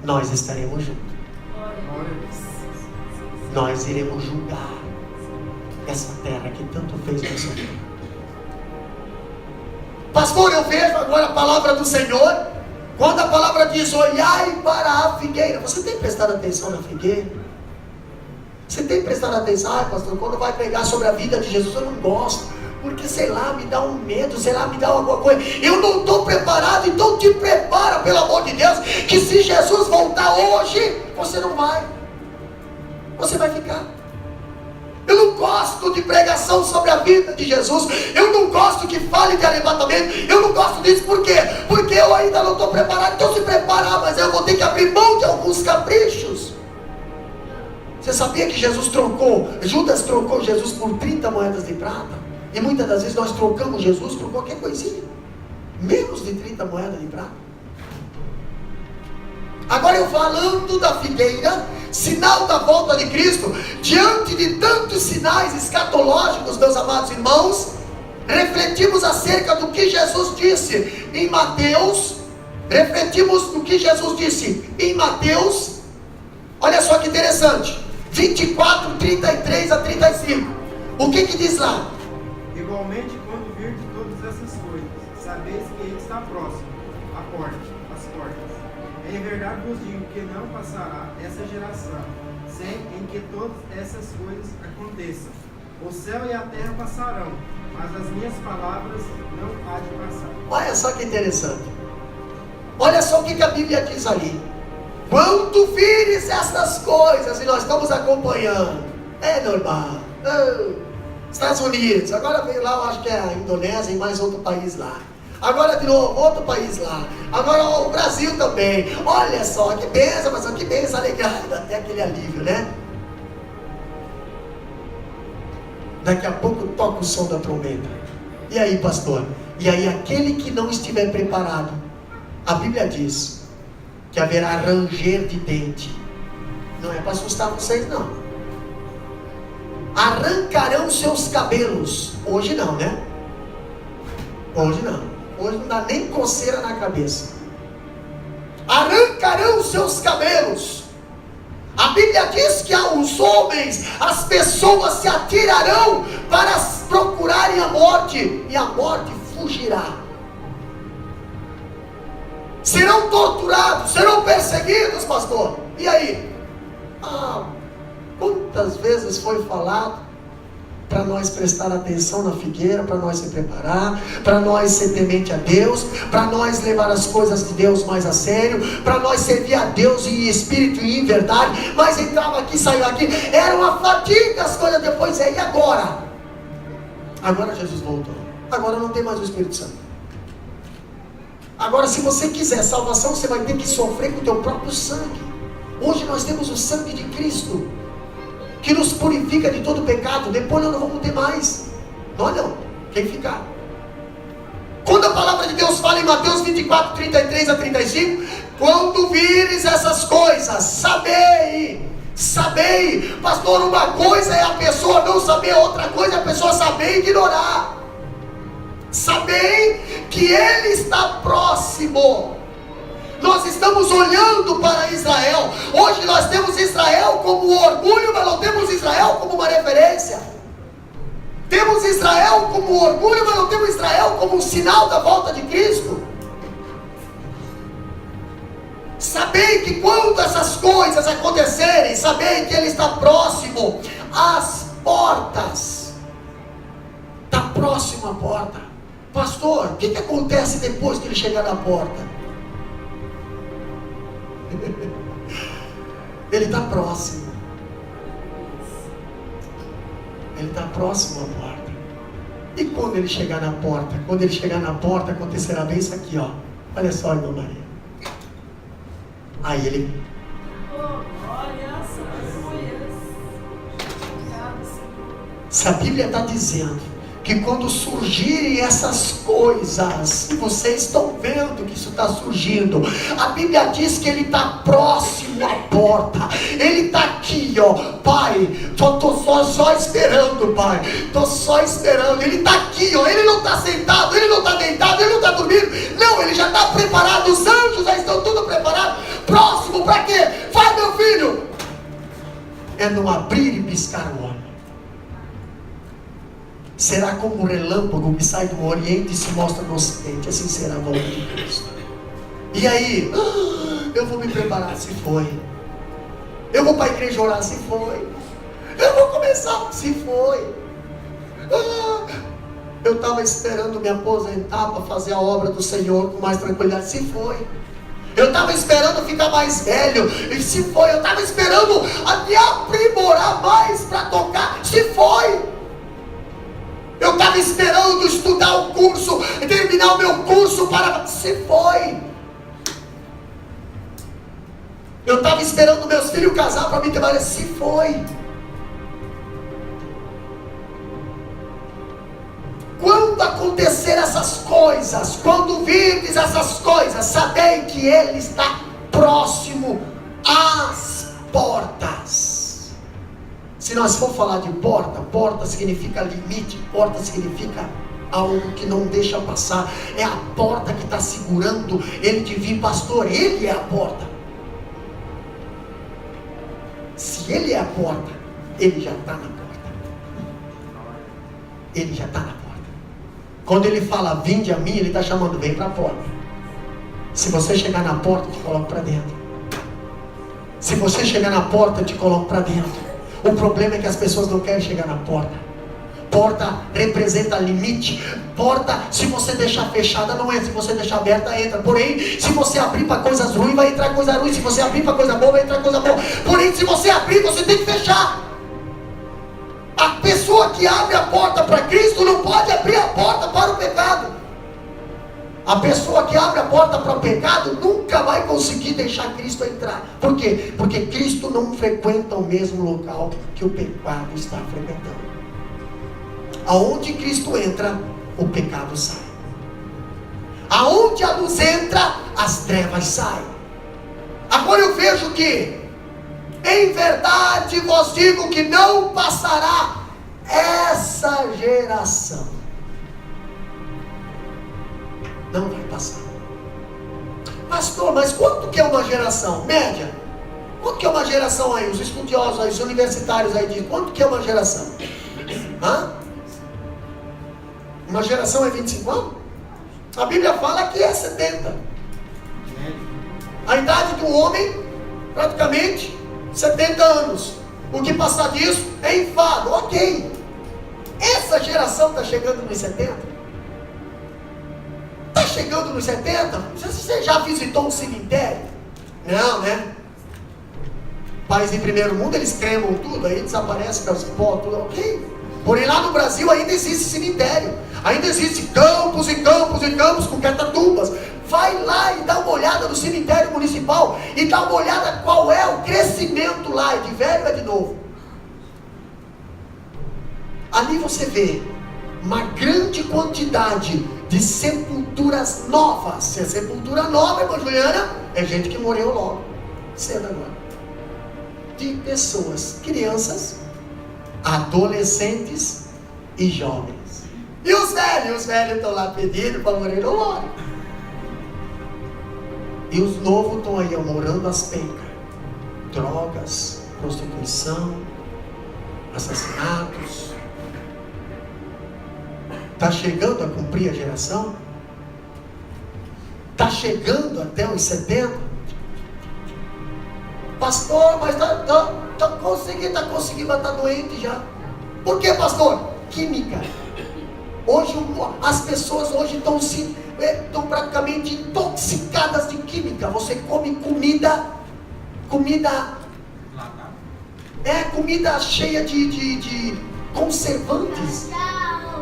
Nós estaremos juntos. Nós iremos julgar essa terra que tanto fez para sofrer. Pastor, eu vejo agora a palavra do Senhor. Quando a palavra diz: olhai para a figueira. Você tem prestado atenção na figueira? Você tem prestado atenção? Pastor, quando vai pregar sobre a vida de Jesus, eu não gosto, porque sei lá, me dá um medo, sei lá, me dá alguma coisa. Eu não estou preparado. Então te prepara, pelo amor de Deus, que se Jesus voltar hoje, você não vai. Você vai ficar. Eu não gosto de pregação sobre a vida de Jesus. Eu não gosto que fale de arrebatamento. Eu não gosto disso. Por quê? Porque eu ainda não estou preparado. Então se preparar, mas eu vou ter que abrir mão de alguns caprichos. Você sabia que Judas trocou Jesus por 30 moedas de prata? E muitas das vezes nós trocamos Jesus por qualquer coisinha. Menos de 30 moedas de prata. Agora eu falando da figueira, sinal da volta de Cristo, diante de tantos sinais escatológicos, meus amados irmãos, refletimos acerca do que Jesus disse em Mateus. Olha só que interessante, 24, 33 a 35. O que diz lá? Igualmente, quando virdes todas essas coisas, sabeis que ele está próximo, à porta, às portas. Em verdade vos digo que não passará essa geração, sem em que todas essas coisas aconteçam. O céu e a terra passarão, mas as minhas palavras não há de passar. Olha só que interessante. Olha só o que a Bíblia diz ali. Quando vires essas coisas, e nós estamos acompanhando, é normal. Estados Unidos, agora veio lá, eu acho que é a Indonésia e mais outro país lá. Agora de novo, outro país lá. Agora o Brasil também. Olha só, que benção, mas que benção, alegria. Dá até aquele alívio, né? Daqui a pouco toca o som da trombeta. E aí, pastor? E aí aquele que não estiver preparado, a Bíblia diz que haverá ranger de dente. Não é para assustar vocês, não. Arrancarão seus cabelos. Hoje não, né? Hoje não. Hoje não dá nem coceira na cabeça. Arrancarão seus cabelos. A A Bíblia diz que os homens, as pessoas se atirarão para procurarem a morte, e a morte fugirá. Serão torturados, serão perseguidos, pastor. E aí? Quantas vezes foi falado para nós prestar atenção na figueira, para nós se preparar, para nós ser temente a Deus, para nós levar as coisas de Deus mais a sério, para nós servir a Deus em espírito e em verdade, mas entrava aqui, saiu aqui, era uma fadiga as coisas depois, e agora? Agora Jesus voltou, agora não tem mais o Espírito Santo. Agora, se você quiser salvação, você vai ter que sofrer com o teu próprio sangue. Hoje nós temos o sangue de Cristo, que nos purifica de todo pecado. Depois nós não vamos ter mais. Não, quem ficar. Quando a palavra de Deus fala em Mateus 24, 33 a 35, quando vires essas coisas, sabei. Pastor, uma coisa é a pessoa não saber, outra coisa é a pessoa saber e ignorar. Sabei que Ele está próximo. Nós estamos olhando para Israel. Hoje nós temos Israel como orgulho, mas não temos Israel como uma referência. Temos Israel como orgulho, mas não temos Israel como um sinal da volta de Cristo. Sabei que quando essas coisas acontecerem, sabei que Ele está próximo às portas. Está próximo à porta. Pastor, o que acontece depois que Ele chegar na porta? Ele está próximo. Ele está próximo à porta. E quando Ele chegar na porta? Quando Ele chegar na porta, acontecerá bem isso aqui, ó. Olha só, irmã Maria. Aí Ele... Se a Bíblia está dizendo que quando surgirem essas coisas, vocês estão vendo que isso está surgindo, a Bíblia diz que Ele está próximo à porta. Ele está aqui, ó. Pai, estou só esperando, Pai. Estou só esperando. Ele está aqui, ó. Ele não está sentado, Ele não está deitado, Ele não está dormindo. Não, Ele já está preparado. Os anjos já estão tudo preparados. Próximo para quê? Vai, meu filho. É no abrir e piscar o olho. Será como um relâmpago que sai do Oriente e se mostra no Ocidente. Assim será a volta de Cristo. E aí? Eu vou me preparar, se foi. Eu vou para a igreja orar, se foi. Eu vou começar, se foi. Eu estava esperando me aposentar para fazer a obra do Senhor com mais tranquilidade, se foi. Eu estava esperando ficar mais velho, e se foi. Eu estava esperando me aprimorar mais para tocar, se foi. Eu estava esperando estudar o curso, terminar o meu curso para... Se foi. Eu estava esperando meus filhos casar para me ter marido. Se foi. Quando acontecer essas coisas, quando virdes essas coisas, sabei que Ele está próximo às portas. Se nós for falar de porta, porta significa limite, porta significa algo que não deixa passar. É a porta que está segurando Ele de vir, pastor. Ele é a porta. Se Ele é a porta, Ele já está na porta. Ele já está na porta. Quando Ele fala, vinde a mim, Ele está chamando, vem para a porta. Se você chegar na porta, eu te coloco para dentro. Se você chegar na porta, eu te coloco para dentro. O problema é que as pessoas não querem chegar na porta. Porta representa limite. Porta, se você deixar fechada, não é. Se você deixar aberta, entra. Porém, se você abrir para coisas ruins, vai entrar coisa ruim. Se você abrir para coisa boa, vai entrar coisa boa. Porém, se você abrir, você tem que fechar. A pessoa que abre a porta para Cristo não pode abrir a porta para o pecado. A pessoa que abre a porta para o pecado nunca vai conseguir deixar Cristo entrar. Por quê? Porque Cristo não frequenta o mesmo local que o pecado está frequentando. Aonde Cristo entra, o pecado sai. Aonde a luz entra, as trevas saem. Agora eu vejo que, em verdade vos digo que não passará essa geração. Não vai passar. Pastor, mas quanto que é uma geração? Média. Quanto que é uma geração aí? Os estudiosos aí, os universitários aí dizem, quanto que é uma geração? Hã? Uma geração é 25 anos? A Bíblia fala que é 70. A idade do homem, praticamente 70 anos. O que passar disso é enfado. Ok. Essa geração está chegando nos 70? Está chegando nos 70? Você já visitou um cemitério? Não, né? País em primeiro mundo, eles cremam tudo, aí desaparece com as pó, tudo, ok. Porém lá no Brasil ainda existe cemitério. Ainda existe campos e campos e campos com catatumbas. Vai lá e dá uma olhada no cemitério municipal e dá uma olhada qual é o crescimento lá, é de velho ou é de novo. Ali você vê uma grande quantidade de sepulturas novas. Se é sepultura nova, irmã Juliana, é gente que morreu logo, cedo agora. De pessoas, crianças, adolescentes e jovens. E os velhos estão lá pedindo para morrer logo. E os novos estão aí morando as pencas. Drogas, prostituição, assassinatos. Está chegando a cumprir a geração? Está chegando até os 70? Pastor, mas está conseguindo, mas está doente já. Por que, pastor? Química. Hoje as pessoas estão praticamente intoxicadas de química. Você come comida cheia de conservantes.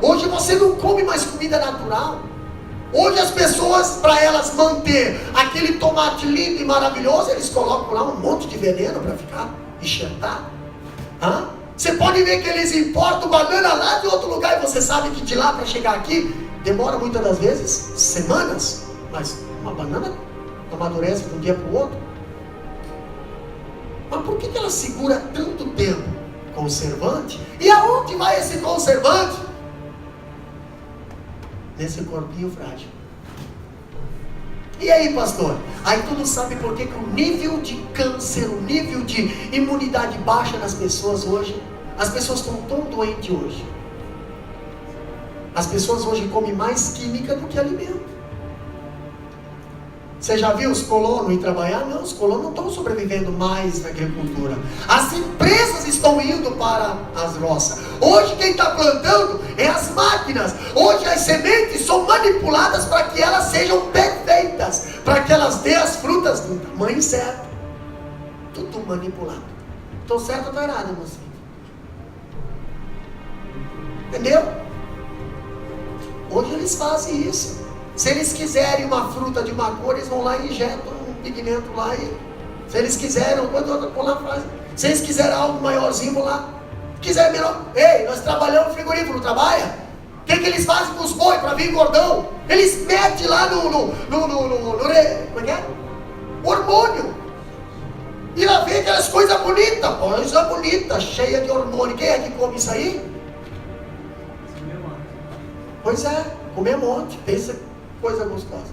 Hoje você não come mais comida natural. Hoje as pessoas, para elas manter aquele tomate lindo e maravilhoso, eles colocam lá um monte de veneno para ficar enxertado. Você pode ver que eles importam banana lá de outro lugar, e você sabe que de lá para chegar aqui demora muitas das vezes semanas. Mas uma banana amadurece de um dia para o outro. Mas por que ela segura tanto tempo? Conservante? E aonde vai esse conservante? Nesse corpinho frágil. E aí, pastor? Aí tu não sabe por que o nível de câncer, o nível de imunidade baixa nas pessoas hoje. As pessoas estão tão doentes hoje. As pessoas hoje comem mais química do que alimento. Você já viu os colonos ir trabalhar? Não, os colonos não estão sobrevivendo mais na agricultura. As empresas estão indo para as roças. Hoje quem está plantando é as máquinas. Hoje as sementes são manipuladas para que elas sejam perfeitas, para que elas dêem as frutas do tamanho certo. Tudo manipulado. Estou certo ou estou errado, mocinho? Entendeu? Hoje eles fazem isso. Se eles quiserem uma fruta de uma cor, eles vão lá e injetam um pigmento lá. Se eles quiserem, se eles quiserem algo maiorzinho, vão lá. Se quiser menor, ei, nós trabalhamos no frigorífico, não trabalha? O que eles fazem com os boi para vir gordão? Eles metem lá como é que é? Hormônio. E lá vem aquelas coisas bonitas, coisa bonita, cheia de hormônio. Quem é que come isso aí? Pois é, comer um monte, pensa coisa gostosa.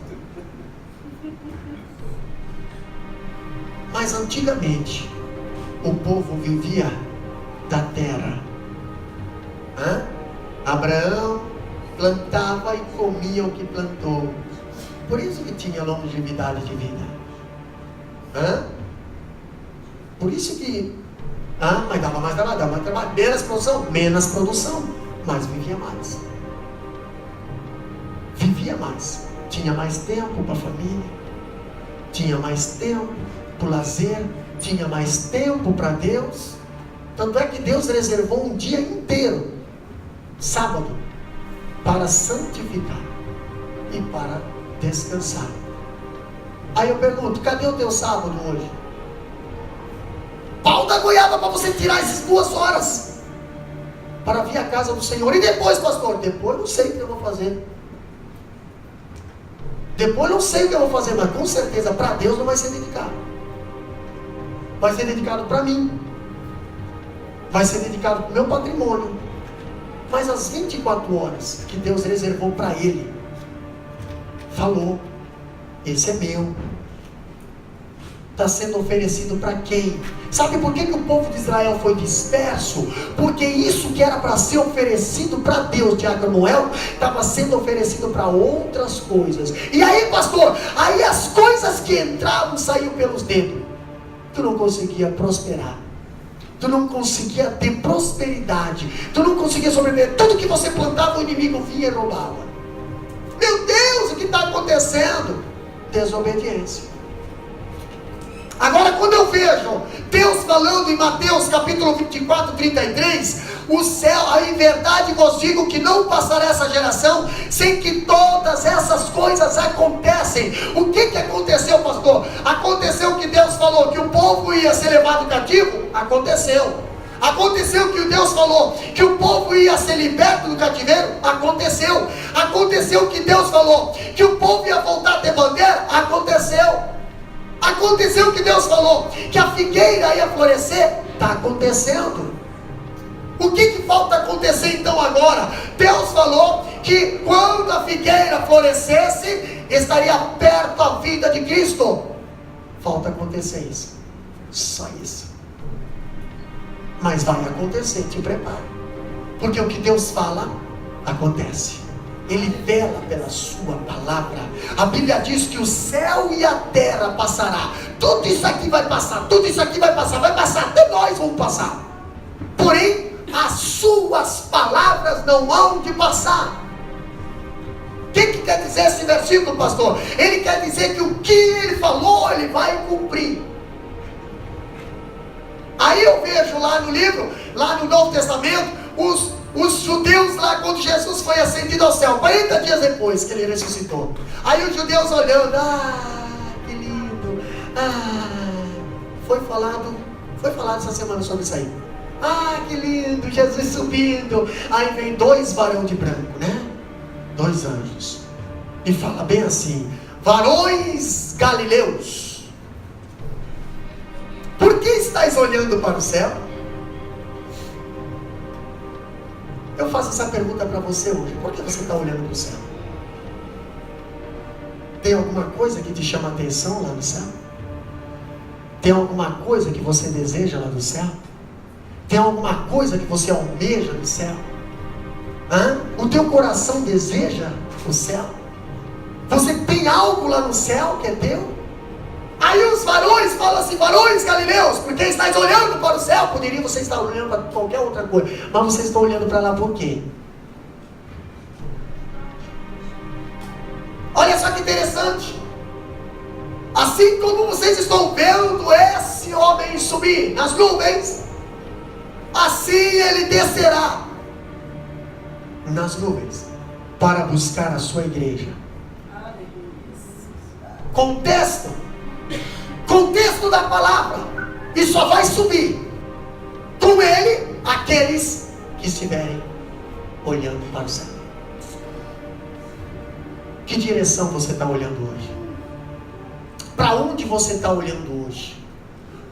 Mas antigamente o povo vivia da terra. Abraão plantava e comia o que plantou. Por isso que tinha longevidade de vida. Por isso que mas dava mais trabalho, menos produção, mas vivia mais. Vivia mais, tinha mais tempo para a família, tinha mais tempo para o lazer, tinha mais tempo para Deus. Tanto é que Deus reservou um dia inteiro, sábado, para santificar e para descansar. Aí eu pergunto, cadê o teu sábado hoje? Pau da goiaba para você tirar essas 2 horas para vir à casa do Senhor. E depois, pastor? Depois não sei o que eu vou fazer. Depois não sei o que eu vou fazer, mas com certeza para Deus não vai ser dedicado. Vai ser dedicado para mim. Vai ser dedicado para o meu patrimônio. Mas as 24 horas que Deus reservou para Ele, falou, esse é meu. está sendo oferecido para quem? Sabe por que o povo de Israel foi disperso? Porque isso que era para ser oferecido para Deus, diácono Noel, estava sendo oferecido para outras coisas. E aí, pastor, aí as coisas que entravam saíam pelos dedos. Tu não conseguia prosperar, tu não conseguia ter prosperidade, tu não conseguia sobreviver. Tudo que você plantava, o inimigo vinha e roubava. Meu Deus, o que está acontecendo? Desobediência. Agora, quando eu vejo Deus falando em Mateus capítulo 24, 33, o céu, em verdade vos digo que não passará essa geração sem que todas essas coisas acontecem. O que aconteceu, pastor? Aconteceu que Deus falou que o povo ia ser levado cativo? Aconteceu. Aconteceu que Deus falou que o povo ia ser liberto do cativeiro? Aconteceu. Aconteceu que Deus falou que o povo ia voltar a ter bandeira? Aconteceu. Aconteceu que Deus falou que a figueira ia florescer? Está acontecendo. O que falta acontecer então agora? Deus falou que quando a figueira florescesse, estaria perto a vinda de Cristo. Falta acontecer isso. Só isso. Mas vai acontecer, te prepara. Porque o que Deus fala, acontece. Ele vela pela sua palavra. A Bíblia diz que o céu e a terra passará. Tudo isso aqui vai passar. Tudo isso aqui vai passar. Vai passar, até nós vamos passar. Porém, as suas palavras não hão de passar. O que quer dizer esse versículo, pastor? Ele quer dizer que o que ele falou, ele vai cumprir. Aí eu vejo lá no livro, lá no Novo Testamento, os judeus lá, quando Jesus foi ascendido ao céu, 40 dias depois que ele ressuscitou. Aí os judeus olhando, que lindo, foi falado essa semana sobre isso aí. Que lindo, Jesus subindo. Aí vem 2 varões de branco, né? 2 anjos. E fala bem assim: varões galileus, por que estáis olhando para o céu? Eu faço essa pergunta para você hoje. Por que você está olhando para o céu? Tem alguma coisa que te chama a atenção lá no céu? Tem alguma coisa que você deseja lá no céu? Tem alguma coisa que você almeja no céu? O teu coração deseja o céu? Você tem algo lá no céu que é teu? Aí os varões falam assim: varões galileus, porque estáis olhando para o céu? Poderia você estar olhando para qualquer outra coisa, mas vocês estão olhando para lá por quê? Olha só que interessante. Assim como vocês estão vendo esse homem subir nas nuvens, assim ele descerá nas nuvens para buscar a sua igreja. Contexto da palavra. E só vai subir com ele aqueles que estiverem olhando para o céu. Que direção você está olhando hoje? Para onde você está olhando hoje?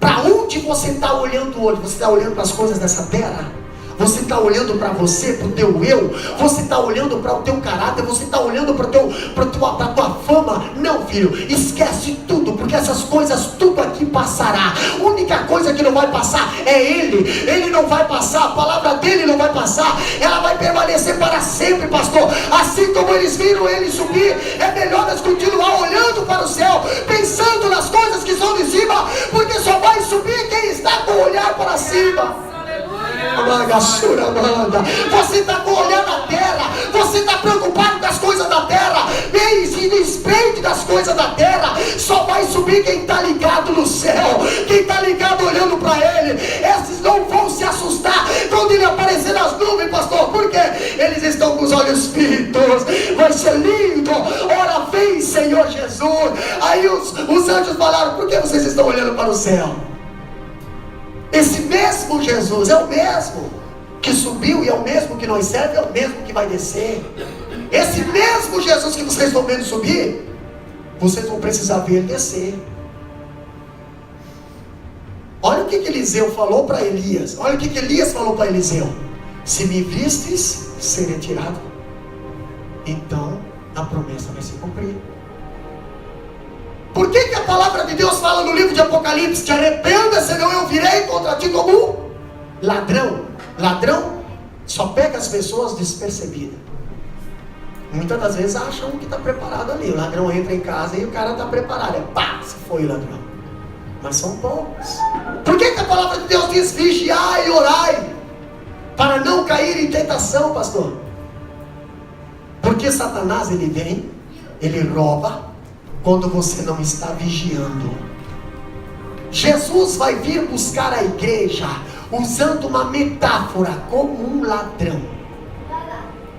Para onde você está olhando hoje? Você está olhando para as coisas dessa terra? Você está olhando para você, para o teu eu? Você está olhando para o teu caráter? Você está olhando para a tua fama? Não, filho, esquece tudo, porque essas coisas tudo aqui passará. A única coisa que não vai passar é Ele. Ele não vai passar, a palavra dele não vai passar. Ela vai permanecer para sempre, pastor. Assim como eles viram ele subir, é melhor nós continuar olhando para o céu, pensando nas coisas que são de cima, porque só vai subir quem está com o olhar para cima. Você está com o olhar na terra, você está preocupado com as coisas da terra, e se despende das coisas da terra. Só vai subir quem está ligado no céu, quem está ligado olhando para ele. Esses não vão se assustar quando ele aparecer nas nuvens, pastor, porque eles estão com os olhos fitos. Vai ser lindo. Ora vem, Senhor Jesus. Aí os anjos falaram: por que vocês estão olhando para o céu? Esse mesmo Jesus é o mesmo que subiu e é o mesmo que nós serve, é o mesmo que vai descer. Esse mesmo Jesus que vocês estão vendo subir, vocês vão precisar ver ele descer. Olha o que Eliseu falou para Elias. Olha o que Elias falou para Eliseu: se me vistes ser retirado, então a promessa vai se cumprir. Por que a palavra de Deus fala no livro de Apocalipse: te arrependa, senão eu virei contra ti como um ladrão? Ladrão só pega as pessoas despercebidas. Muitas das vezes acham que está preparado ali. O ladrão entra em casa e o cara está preparado. Pá, se foi o ladrão. Mas são poucos. Por que a palavra de Deus diz: vigiai e orai, para não cair em tentação, pastor? Porque Satanás, ele vem, ele rouba quando você não está vigiando. Jesus vai vir buscar a igreja usando uma metáfora como um ladrão.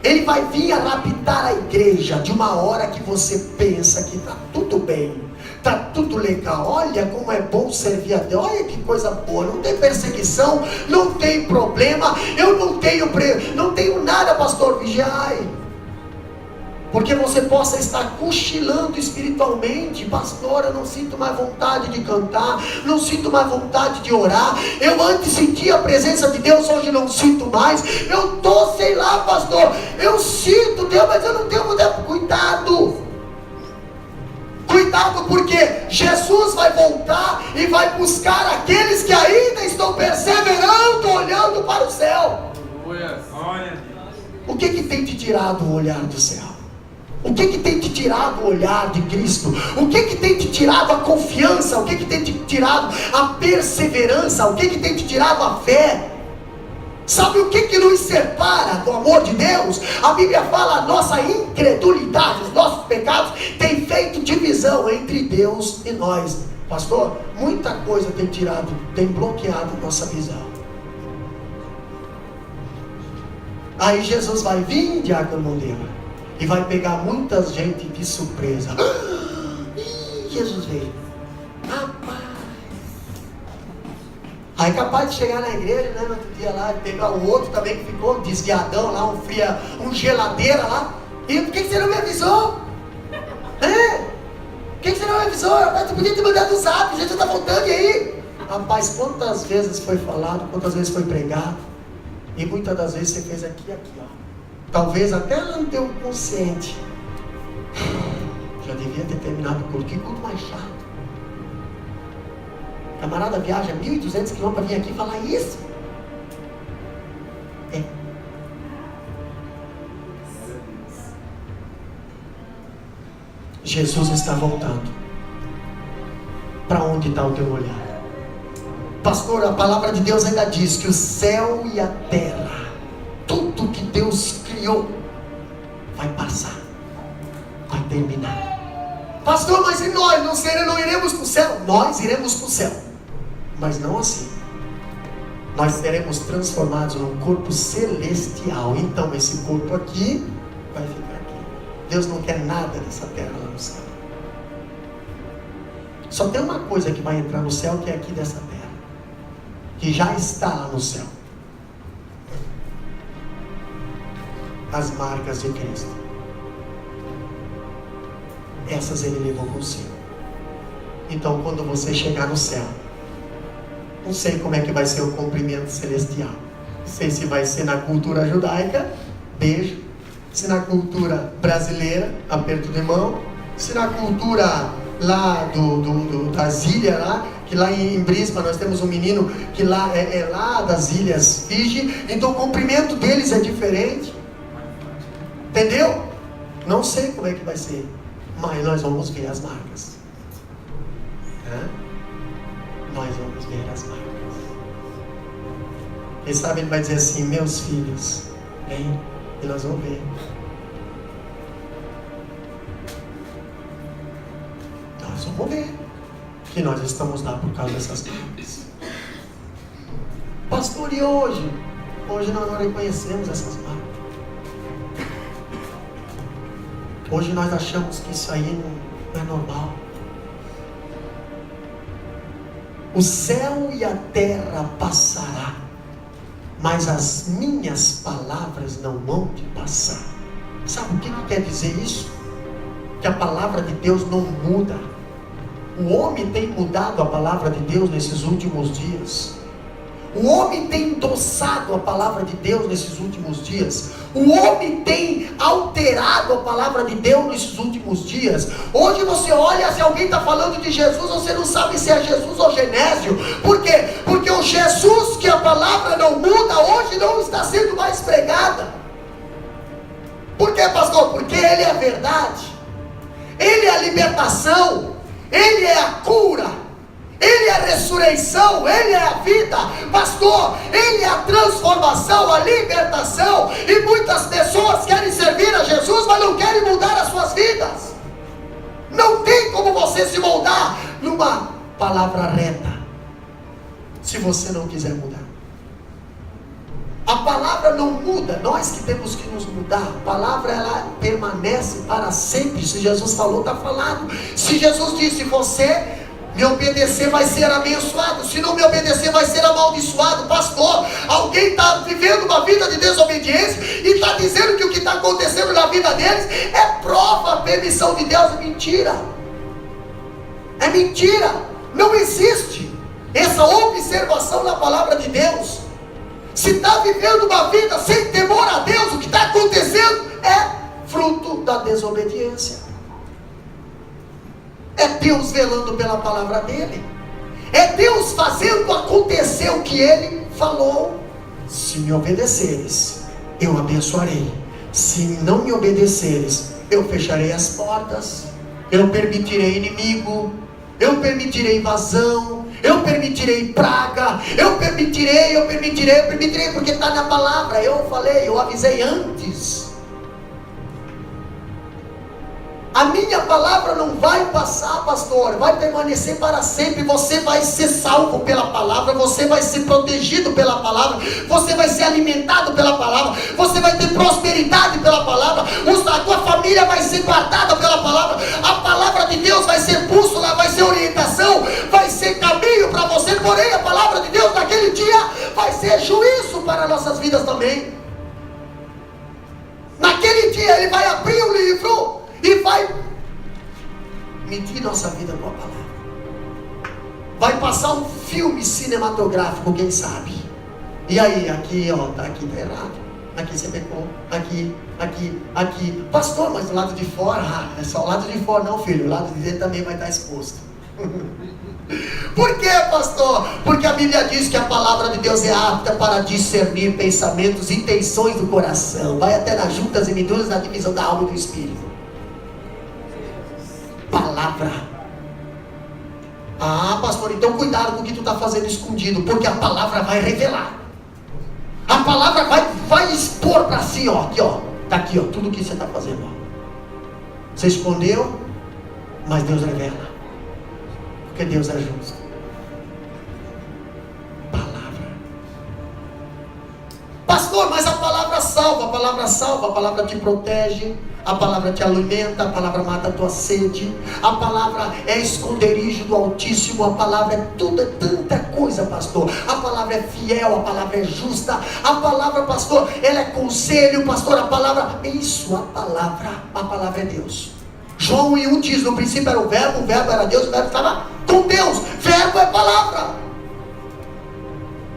Ele vai vir a raptar a igreja de uma hora que você pensa que está tudo bem, está tudo legal. Olha como é bom servir a Deus, olha que coisa boa, não tem perseguição, não tem problema, eu não tenho nada, pastor. Vigiai, porque você possa estar cochilando espiritualmente. Pastor, eu não sinto mais vontade de cantar, não sinto mais vontade de orar. Eu antes sentia a presença de Deus, hoje não sinto mais. Eu estou, sei lá, pastor, eu sinto Deus, mas eu não tenho tempo. Cuidado, porque Jesus vai voltar e vai buscar aqueles que ainda estão perseverando, olhando para o céu. O que tem te tirado o olhar do céu? O que tem te tirado o olhar de Cristo? O que tem te tirado a confiança? O que tem te tirado a perseverança? O que tem te tirado a fé? Sabe o que nos separa do amor de Deus? A Bíblia fala: a nossa incredulidade, os nossos pecados têm feito divisão entre Deus e nós. Pastor, muita coisa tem bloqueado nossa visão. Aí Jesus vai vir, diácono Mondeiro, e vai pegar muita gente de surpresa. Jesus veio. Rapaz. Aí capaz de chegar na igreja, né, no outro dia lá, e pegar o outro também que ficou desviadão lá, um geladeira lá. E por que você não me avisou? Por que você não me avisou? Rapaz, tu podia ter mandado um zap, Jesus está voltando, e aí? Rapaz, quantas vezes foi falado, quantas vezes foi pregado, e muitas das vezes você fez aqui, ó. Talvez até no teu consciente, já devia ter terminado o culto. Que culto mais chato. Camarada viaja 1.200 km para vir aqui falar isso. Jesus está voltando. Para onde está o teu olhar? Pastor, a palavra de Deus ainda diz que o céu e a terra, tudo que Deus criou, vai passar, vai terminar. Pastor, mas e nós? Não iremos para o céu? Nós iremos para o céu, mas não assim. Nós seremos transformados num corpo celestial. Então esse corpo aqui vai ficar aqui. Deus não quer nada dessa terra lá no céu. Só tem uma coisa que vai entrar no céu, que é aqui dessa terra, que já está lá no céu: as marcas de Cristo. Essas ele levou consigo. Então quando você chegar no céu, não sei como é que vai ser o cumprimento celestial. Não sei se vai ser na cultura judaica, beijo. Se na cultura brasileira, aperto de mão. Se na cultura lá das ilhas lá, que lá em Brisbane nós temos um menino que lá é lá das ilhas Fiji, então o cumprimento deles é diferente. Entendeu? Não sei como é que vai ser, mas nós vamos ver as marcas. Nós vamos ver as marcas. Quem sabe ele vai dizer assim: meus filhos, vem, e nós vamos ver. Nós vamos ver que nós estamos lá por causa dessas marcas. Pastor, e hoje? Hoje nós não reconhecemos essas marcas. Hoje nós achamos que isso aí não é normal. O céu e a terra passará, mas as minhas palavras não vão te passar. Sabe o que quer dizer isso? Que a palavra de Deus não muda. O homem tem mudado a palavra de Deus nesses últimos dias. O homem tem endossado a palavra de Deus nesses últimos dias. O homem tem alterado a palavra de Deus nesses últimos dias. Hoje você olha, se alguém está falando de Jesus, você não sabe se é Jesus ou Genésio. Por quê? Porque o Jesus que a palavra não muda, hoje não está sendo mais pregada. Por quê, pastor? Porque Ele é a verdade, Ele é a libertação, Ele é a cura, Ele é a ressurreição, Ele é a vida, pastor, Ele é a transformação, a libertação. E muitas pessoas querem servir a Jesus, mas não querem mudar as suas vidas. Não tem como você se moldar numa palavra reta, se você não quiser mudar. A palavra não muda, nós que temos que nos mudar. A palavra, ela permanece para sempre. Se Jesus falou, está falado. Se Jesus disse, você me obedecer vai ser abençoado, se não me obedecer vai ser amaldiçoado. Pastor, alguém está vivendo uma vida de desobediência e está dizendo que o que está acontecendo na vida deles é prova, a permissão de Deus. É mentira, é mentira. Não existe essa observação na palavra de Deus. Se está vivendo uma vida sem temor a Deus, o que está acontecendo é fruto da desobediência. É Deus velando pela palavra dele, é Deus fazendo acontecer o que Ele falou. Se me obedeceres, eu abençoarei. Se não me obedeceres, eu fecharei as portas, eu permitirei inimigo, eu permitirei invasão, eu permitirei praga, eu permitirei, porque está na palavra. Eu falei, eu avisei antes. A minha palavra não vai passar, pastor, vai permanecer para sempre. Você vai ser salvo pela palavra, você vai ser protegido pela palavra, você vai ser alimentado pela palavra, você vai ter prosperidade pela palavra, a tua família vai ser guardada pela palavra. A palavra de Deus vai ser bússola, vai ser orientação, vai ser caminho para você. Porém, a palavra de Deus naquele dia vai ser juízo para nossas vidas também. Naquele dia Ele vai abrir o livro e vai medir nossa vida com a palavra. Vai passar um filme cinematográfico, quem sabe. E aí, aqui, ó, tá aqui, tá errado. Aqui você pecou. Aqui. Pastor, mas do lado de fora, é só o lado de fora, não, filho. O lado de dentro também vai estar exposto. Por quê, pastor? Porque a Bíblia diz que a palavra de Deus é apta para discernir pensamentos e intenções do coração. Vai até nas juntas e medulas, na divisão da alma e do espírito. Palavra. Ah, pastor, então cuidado com o que tu está fazendo escondido, porque a palavra vai revelar. A palavra vai expor para si, ó, aqui, ó, tá aqui, ó, tudo o que você está fazendo, ó. Você escondeu, mas Deus revela, porque Deus é justo. Palavra. Pastor, mas a palavra salva, a palavra te protege, a palavra te alimenta, a palavra mata a tua sede, a palavra é esconderijo do Altíssimo, a palavra é tudo, é tanta coisa, pastor. A palavra é fiel, a palavra é justa, a palavra, pastor, ela é conselho, pastor, a palavra, isso, a palavra é Deus. João 1 diz, no princípio era o verbo era Deus, o verbo estava com Deus, verbo é palavra.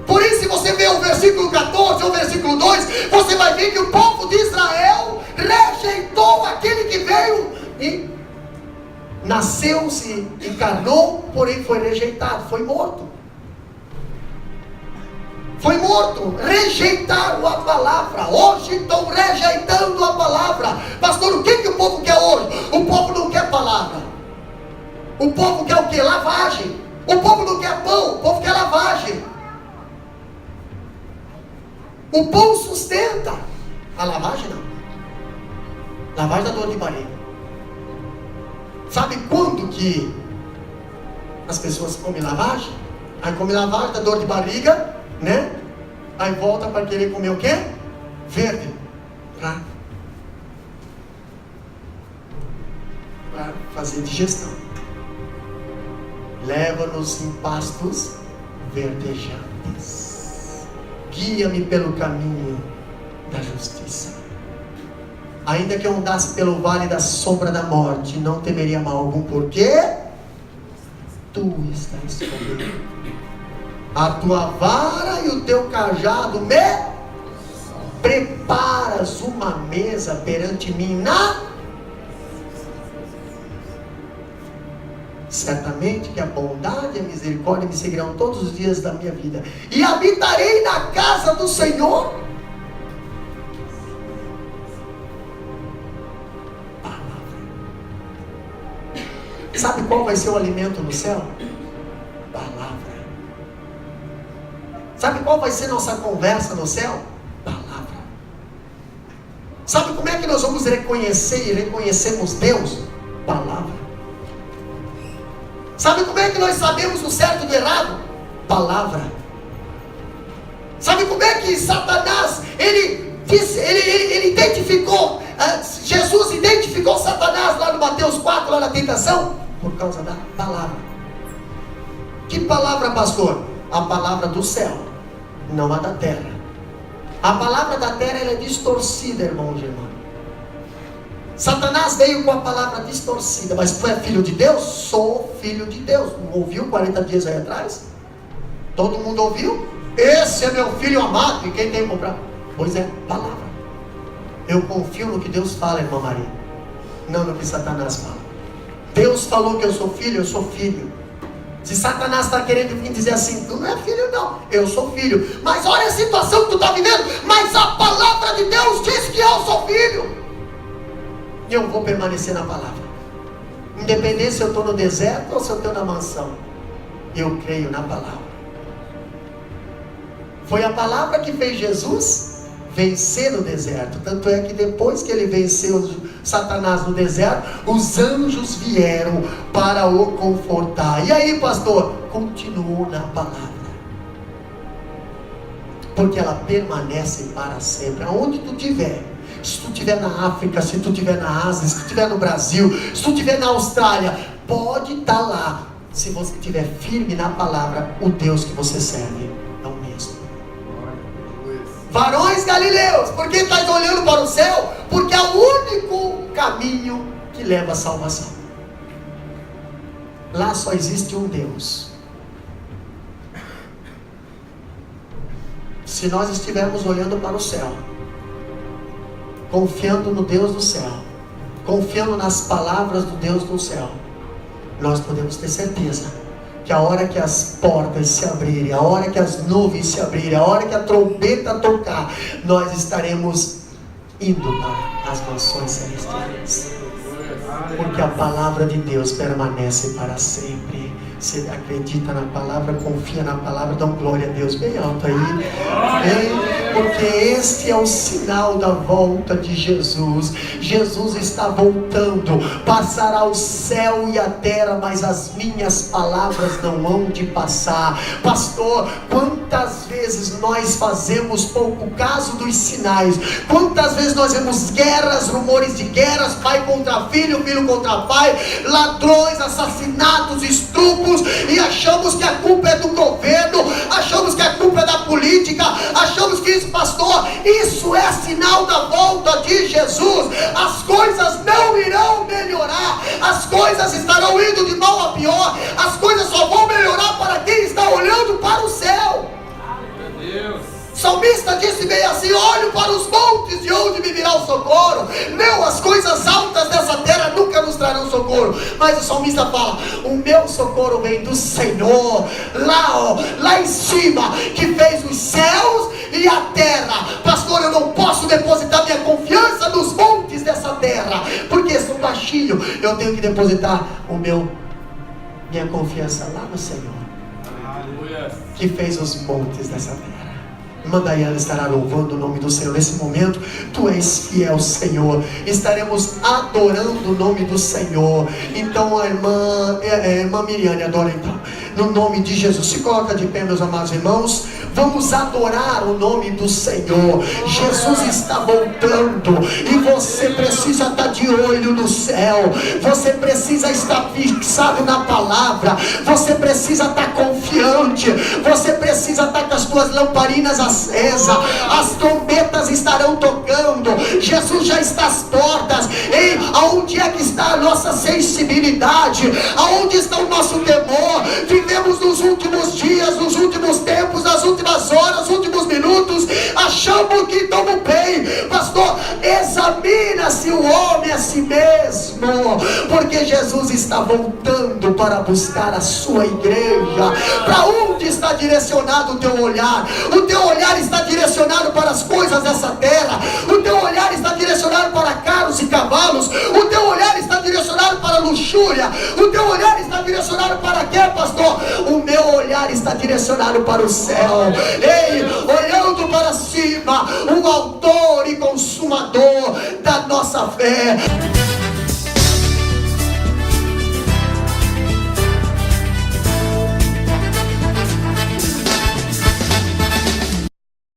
Por isso, se você ver o versículo 14 ou o versículo 2, você vai ver que o povo de Israel rejeitou aquele que veio e nasceu, se encarnou, porém foi rejeitado, foi morto. Foi morto, rejeitaram a palavra. Hoje estão rejeitando a palavra. Pastor, o que o povo quer hoje? O povo não quer palavra. O povo quer o que? Lavagem. O povo não quer pão, o povo quer lavagem. O pão sustenta, a lavagem não. Lavagem dá dor de barriga. Sabe quando que as pessoas comem lavagem? Aí come lavagem, dá dor de barriga, né? Aí volta para querer comer o quê? Verde. Para fazer digestão. Leva-nos em pastos verdejantes. Guia-me pelo caminho da justiça. Ainda que eu andasse pelo vale da sombra da morte, não temeria mal algum, porque Tu estás comigo. A tua vara e o teu cajado me preparas uma mesa perante mim Certamente que a bondade e a misericórdia me seguirão todos os dias da minha vida, e habitarei na casa do Senhor. Palavra. Sabe qual vai ser o alimento no céu? Palavra. Sabe qual vai ser nossa conversa no céu? Palavra. Sabe como é que nós vamos reconhecer e reconhecemos Deus? Palavra. Sabe como é que nós sabemos o certo do errado? Palavra. Sabe como é que Satanás, ele identificou, Jesus identificou Satanás lá no Mateus 4, lá na tentação? Por causa da palavra. Que palavra, pastor? A palavra do céu, não a da terra. A palavra da terra, ela é distorcida, irmãos e irmãs. Satanás veio com a palavra distorcida. Mas tu é filho de Deus? Sou filho de Deus. Não ouviu 40 dias aí atrás? Todo mundo ouviu? Esse é meu filho amado. E quem tem que comprar? Pois é, palavra. Eu confio no que Deus fala, irmã Maria, não no que Satanás fala. Deus falou que eu sou filho. Se Satanás está querendo vir dizer assim, tu não é filho não, eu sou filho. Mas olha a situação que tu está vivendo. Mas a palavra de Deus diz que eu sou filho. E eu vou permanecer na palavra, independente se eu estou no deserto ou se eu estou na mansão. Eu creio na palavra. Foi a palavra que fez Jesus vencer no deserto. Tanto é que depois que ele venceu Satanás no deserto, os anjos vieram para o confortar. E aí, pastor? Continuou na palavra, porque ela permanece para sempre. Aonde tu estiver, se tu estiver na África, se tu estiver na Ásia, se tu estiver no Brasil, se tu estiver na Austrália, pode estar lá. Se você estiver firme na palavra, o Deus que você serve é o mesmo. Varões galileus, por que estás olhando para o céu? Porque é o único caminho que leva à salvação. Lá só existe um Deus. Se nós estivermos olhando para o céu, confiando no Deus do céu, confiando nas palavras do Deus do céu, nós podemos ter certeza que a hora que as portas se abrirem, a hora que as nuvens se abrirem, a hora que a trombeta tocar, nós estaremos indo para as mansões celestiais, porque a palavra de Deus permanece para sempre. Você acredita na palavra, confia na palavra, dá glória a Deus bem alto aí. Porque este é o sinal da volta de Jesus. Jesus está voltando, passará o céu e a terra, mas as minhas palavras não hão de passar. Pastor, quantas vezes nós fazemos pouco caso dos sinais? Quantas vezes nós vemos guerras, rumores de guerras, pai contra filho, filho contra pai, ladrões, assassinatos, estupros, e achamos que a culpa é do governo, achamos que a culpa é da política, achamos que isso, pastor, isso é sinal da volta de Jesus. As coisas não irão melhorar, as coisas estarão indo de mal a pior, as coisas só vão melhorar para quem está olhando para o céu. Meu Deus. O salmista disse bem assim: olho para os montes, de onde me virá o socorro? Não, as coisas altas dessa terra nunca nos trarão socorro. Mas o salmista fala: o meu socorro vem do Senhor, lá em cima, que fez os céus e a terra. Pastor, eu não posso depositar minha confiança nos montes dessa terra, porque sou baixinho. Eu tenho que depositar minha confiança lá no Senhor, que fez os montes dessa terra. Irmã Daiane estará louvando o nome do Senhor nesse momento. Tu és fiel, Senhor. Estaremos adorando o nome do Senhor. Então a irmã Miriane adora então, no nome de Jesus. Se coloca de pé, meus amados irmãos. Vamos adorar o nome do Senhor. Jesus está voltando, e você precisa estar de olho no céu. Você precisa estar fixado na palavra. Você precisa estar confiante. Você precisa estar com as suas lamparinas acesas. As trombetas estarão tocando. Jesus já está às portas. Ei, aonde é que está a nossa sensibilidade? Aonde está o nosso temor? Vivemos nos últimos dias, nos últimos tempos, últimas horas, últimos minutos, achamos que estamos bem. Pastor, examina-se o homem a si mesmo, porque Jesus está voltando para buscar a sua igreja. Para onde está direcionado o teu olhar? O teu olhar está direcionado para as coisas dessa terra, o teu olhar está direcionado para carros e cavalos, o teu olhar está direcionado para a luxúria, o teu olhar está direcionado para quê, pastor? O meu olhar está direcionado para o céu. Ei, olhando para cima, o autor e consumador da nossa fé.